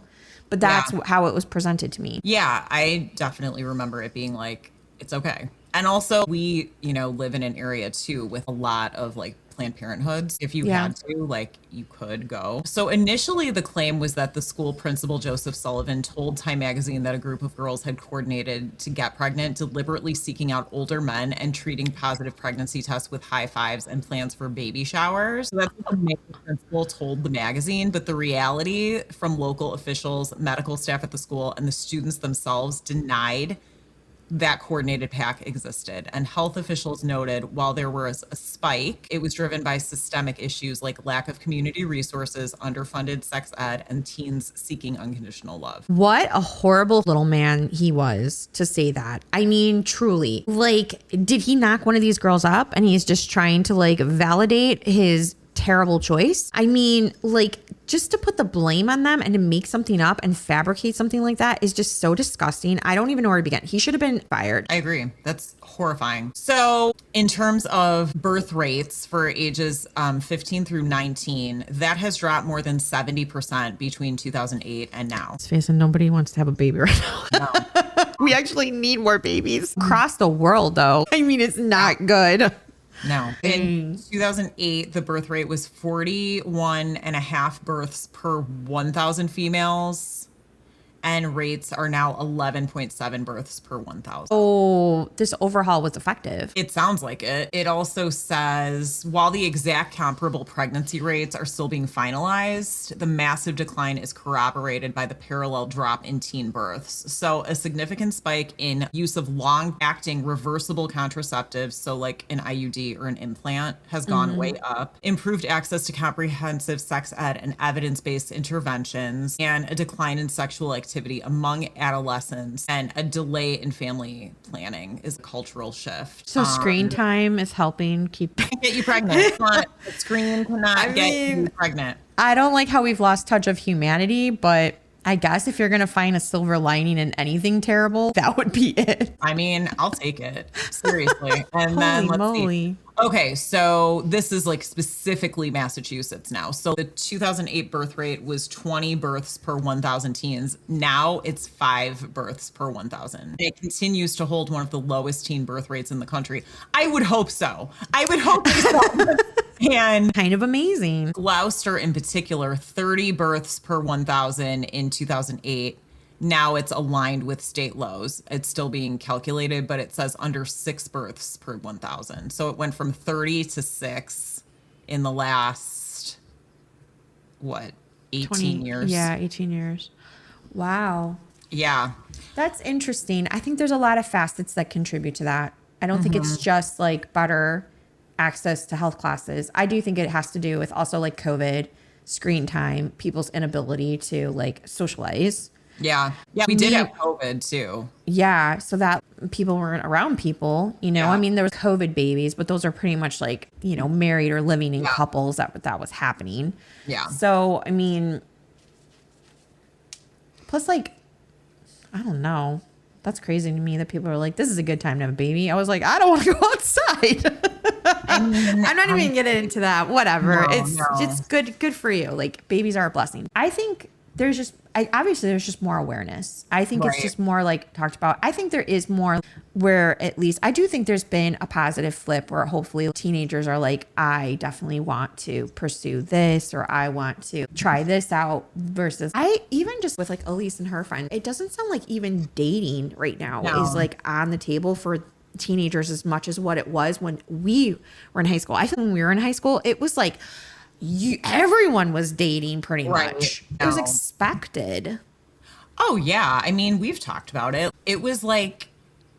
Speaker 2: But that's how it was presented to me.
Speaker 3: Yeah, I definitely remember it being like, it's okay. And also we, you know, live in an area too with a lot of like Planned Parenthoods. If you had to, like, you could go. So initially the claim was that the school principal, Joseph Sullivan, told Time magazine that a group of girls had coordinated to get pregnant, deliberately seeking out older men and treating positive pregnancy tests with high fives and plans for baby showers. So that's what the main principal told the magazine. But the reality from local officials, medical staff at the school, and the students themselves denied that coordinated pack existed. And health officials noted while there was a spike, it was driven by systemic issues like lack of community resources, underfunded sex ed, and teens seeking unconditional love.
Speaker 2: What a horrible little man he was to say that. I mean, truly. Like, did he knock one of these girls up and he's just trying to like validate his terrible choice? I mean, like, just to put the blame on them and to make something up and fabricate something like that is just so disgusting. I don't even know where to begin. He should have been fired.
Speaker 3: I agree. That's horrifying. So in terms of birth rates for ages 15 through 19, that has dropped more than 70% between 2008 and now.
Speaker 2: Let's face it, nobody wants to have a baby right now.
Speaker 3: No.
Speaker 2: We actually need more babies. Across the world, though. I mean, it's not good.
Speaker 3: No. In 2008, the birth rate was 41 and a half births per 1,000 females. And rates are now 11.7 births per 1,000.
Speaker 2: Oh, this overhaul was effective.
Speaker 3: It sounds like it. It also says, while the exact comparable pregnancy rates are still being finalized, the massive decline is corroborated by the parallel drop in teen births. So a significant spike in use of long-acting reversible contraceptives, so like an IUD or an implant, has gone way up. Improved access to comprehensive sex ed and evidence-based interventions, and a decline in sexual activity among adolescents, and a delay in family planning is a cultural shift.
Speaker 2: So screen time is helping keep...
Speaker 3: Get you pregnant. The screen cannot get you pregnant.
Speaker 2: I don't like how we've lost touch of humanity, but I guess if you're going to find a silver lining in anything terrible, that would be it.
Speaker 3: I mean, I'll take it. Seriously. And then
Speaker 2: Holy
Speaker 3: let's
Speaker 2: moly.
Speaker 3: see. Okay, so this is like specifically Massachusetts now. So the 2008 birth rate was 20 births per 1,000 teens. Now it's 5 births per 1,000. It continues to hold one of the lowest teen birth rates in the country. I would hope so. I would hope so. And
Speaker 2: Kind of amazing.
Speaker 3: Gloucester in particular, 30 births per 1,000 in 2008. Now it's aligned with state lows. It's still being calculated, but it says under 6 births per 1,000. So it went from 30 to 6 in the last, 18 years?
Speaker 2: Yeah, 18 years. Wow.
Speaker 3: Yeah.
Speaker 2: That's interesting. I think there's a lot of facets that contribute to that. I don't think it's just like better access to health classes. I do think it has to do with also like COVID, screen time, people's inability to like socialize.
Speaker 3: Yeah. Yeah. We did have COVID too.
Speaker 2: Yeah. So that people weren't around people, you know,
Speaker 3: Yeah.
Speaker 2: I mean, there was COVID babies, but those are pretty much like, you know, married or living in couples that was happening.
Speaker 3: Yeah.
Speaker 2: So, I mean, plus like, I don't know. That's crazy to me that people are like, this is a good time to have a baby. I was like, I don't want to go outside. I'm not even getting into that. Whatever. It's good for you. Like babies are a blessing. I think there's just, obviously there's just more awareness. I think it's just more like talked about. I think there is more where at least I do think there's been a positive flip where hopefully teenagers are like, I definitely want to pursue this or I want to try this out versus I even just with like Elise and her friend, it doesn't sound like even dating right now is like on the table for teenagers as much as what it was when we were in high school. I think when we were in high school, it was like everyone was dating pretty much. It was expected.
Speaker 3: Oh, yeah. I mean, we've talked about it. It was like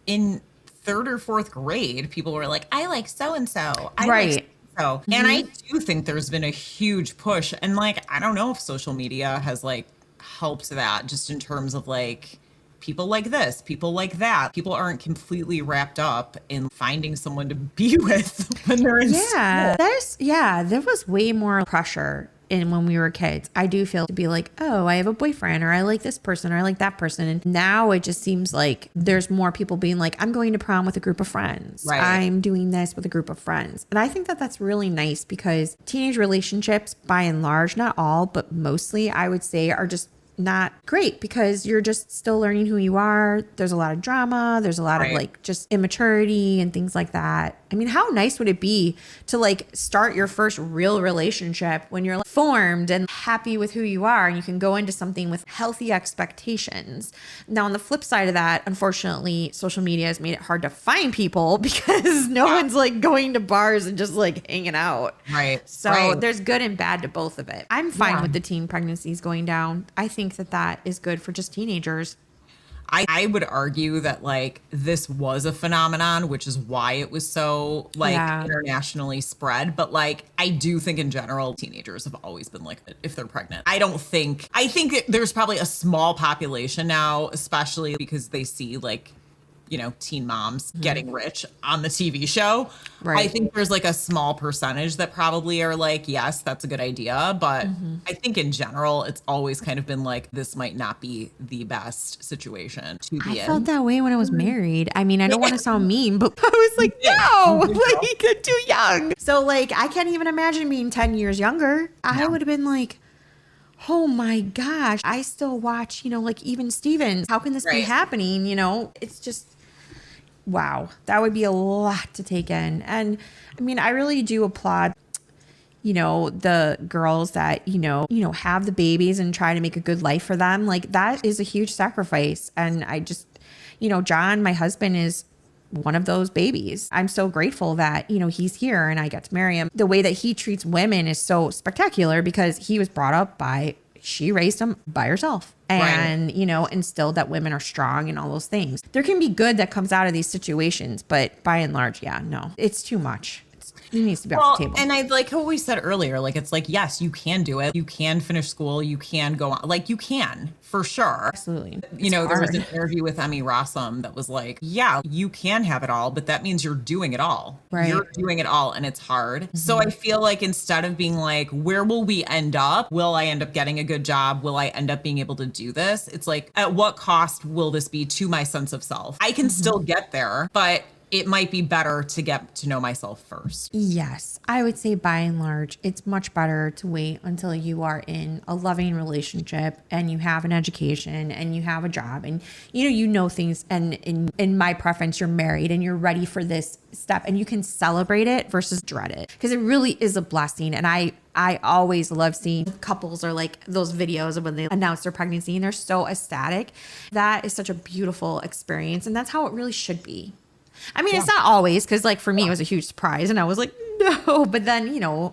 Speaker 3: in 3rd or 4th grade, people were like, I like so-and-so. Like so. And I do think there's been a huge push. And like, I don't know if social media has like helped that just in terms of like people like this, people like that. People aren't completely wrapped up in finding someone to be with when they're in school.
Speaker 2: There was way more pressure in when we were kids. I do feel to be like, oh, I have a boyfriend or I like this person or I like that person. And now it just seems like there's more people being like, I'm going to prom with a group of friends. I'm doing this with a group of friends. And I think that that's really nice because teenage relationships, by and large, not all, but mostly I would say are just not great because you're just still learning who you are. There's a lot of drama. There's a lot of like just immaturity and things like that. I mean, how nice would it be to like start your first real relationship when you're like formed and happy with who you are and you can go into something with healthy expectations. Now, on the flip side of that, unfortunately, social media has made it hard to find people because no one's like going to bars and just like hanging out. So there's good and bad to both of it. I'm fine with the teen pregnancies going down. I think that is good for just teenagers.
Speaker 3: I would argue that like this was a phenomenon, which is why it was so like internationally spread. But like, I do think in general, teenagers have always been like, if they're pregnant, I think there's probably a small population now, especially because they see like, you know, teen moms getting rich on the TV show. Right. I think there's like a small percentage that probably are like, yes, that's a good idea. But I think in general, it's always kind of been like, this might not be the best situation to be in.
Speaker 2: I felt that way when I was married. I mean, I don't want to sound mean, but I was like, no, like you're too young. So like, I can't even imagine being 10 years younger. I would have been like, oh my gosh, I still watch, you know, like even Stevens. How can this be happening? You know, it's just, wow, that would be a lot to take in. And I mean, I really do applaud, you know, the girls that, you know, have the babies and try to make a good life for them. Like that is a huge sacrifice. And I just, you know, John, my husband, is one of those babies. I'm so grateful that, you know, he's here and I get to marry him. The way that he treats women is so spectacular because he was brought up by, she raised him by herself and, you know, instilled that women are strong and all those things. There can be good that comes out of these situations, but by and large, no, it's too much. It needs to be off the table.
Speaker 3: And I like what we said earlier, like, it's like, yes, you can do it. You can finish school. You can go on. Like, you can, for sure.
Speaker 2: Absolutely.
Speaker 3: You know, there was an interview with Emmy Rossum that was like, yeah, you can have it all, but that means you're doing it all.
Speaker 2: Right.
Speaker 3: You're doing it all and it's hard. So I feel like instead of being like, where will we end up? Will I end up getting a good job? Will I end up being able to do this? It's like, at what cost will this be to my sense of self? I can still get there, but it might be better to get to know myself first.
Speaker 2: Yes. I would say by and large, it's much better to wait until you are in a loving relationship and you have an education and you have a job and, you know things. And in my preference, you're married and you're ready for this step and you can celebrate it versus dread it. Because it really is a blessing. And I always love seeing couples or like those videos of when they announce their pregnancy and they're so ecstatic. That is such a beautiful experience. And that's how it really should be. I mean, it's not always, because like for me, it was a huge surprise and I was like, no, but then,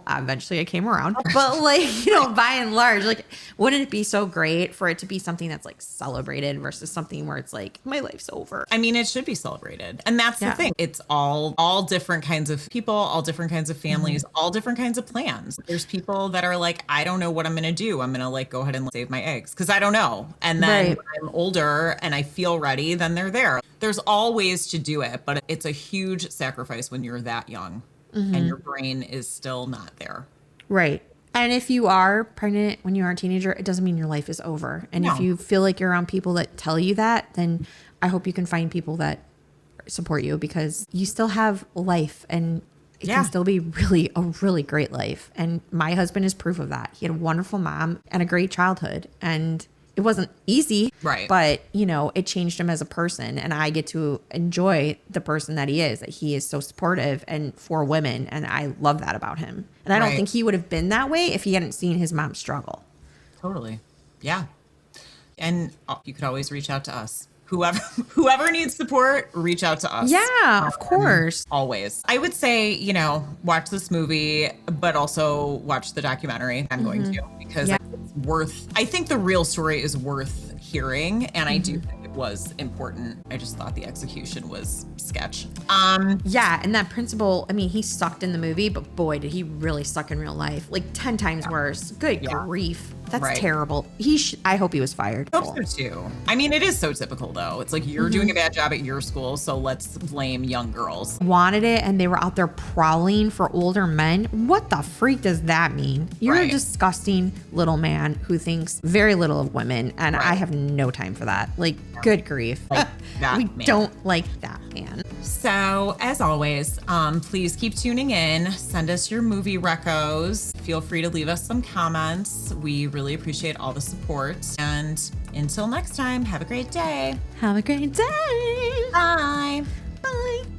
Speaker 2: eventually I came around. But like, by and large, like, wouldn't it be so great for it to be something that's like celebrated versus something where it's like, my life's over?
Speaker 3: I mean, it should be celebrated. And that's the thing. It's all different kinds of people, all different kinds of families, all different kinds of plans. There's people that are like, I don't know what I'm going to do. I'm going to like go ahead and save my eggs because I don't know. And then when I'm older and I feel ready, then they're there. There's all ways to do it, but it's a huge sacrifice when you're that young and your brain is still not there.
Speaker 2: Right. And if you are pregnant when you are a teenager, it doesn't mean your life is over. And if you feel like you're around people that tell you that, then I hope you can find people that support you because you still have life and it can still be a really great life. And my husband is proof of that. He had a wonderful mom and a great childhood. And it wasn't easy, but it changed him as a person, and I get to enjoy the person that he is. That he is so supportive and for women, and I love that about him. And I don't think he would have been that way if he hadn't seen his mom struggle.
Speaker 3: Totally, yeah. And you could always reach out to us. Whoever needs support, reach out to us.
Speaker 2: Yeah, of course.
Speaker 3: Always. I would say, watch this movie, but also watch the documentary. I'm going to because I think the real story is worth hearing. And I do think it was important. I just thought the execution was sketch.
Speaker 2: Yeah. And that principal, I mean, he sucked in the movie, but boy, did he really suck in real life. Like 10 times worse. Good grief. That's terrible. I hope he was fired.
Speaker 3: I hope so too. I mean, it is so typical though. It's like you're doing a bad job at your school, so let's blame young girls.
Speaker 2: Wanted it and they were out there prowling for older men. What the freak does that mean? You're a disgusting little man who thinks very little of women, and I have no time for that. Like, good grief. Like, don't like that man.
Speaker 3: So, as always, please keep tuning in. Send us your movie recos. Feel free to leave us some comments. We really appreciate all the support. And until next time, have a great day.
Speaker 2: Have a great day.
Speaker 3: Bye.
Speaker 2: Bye.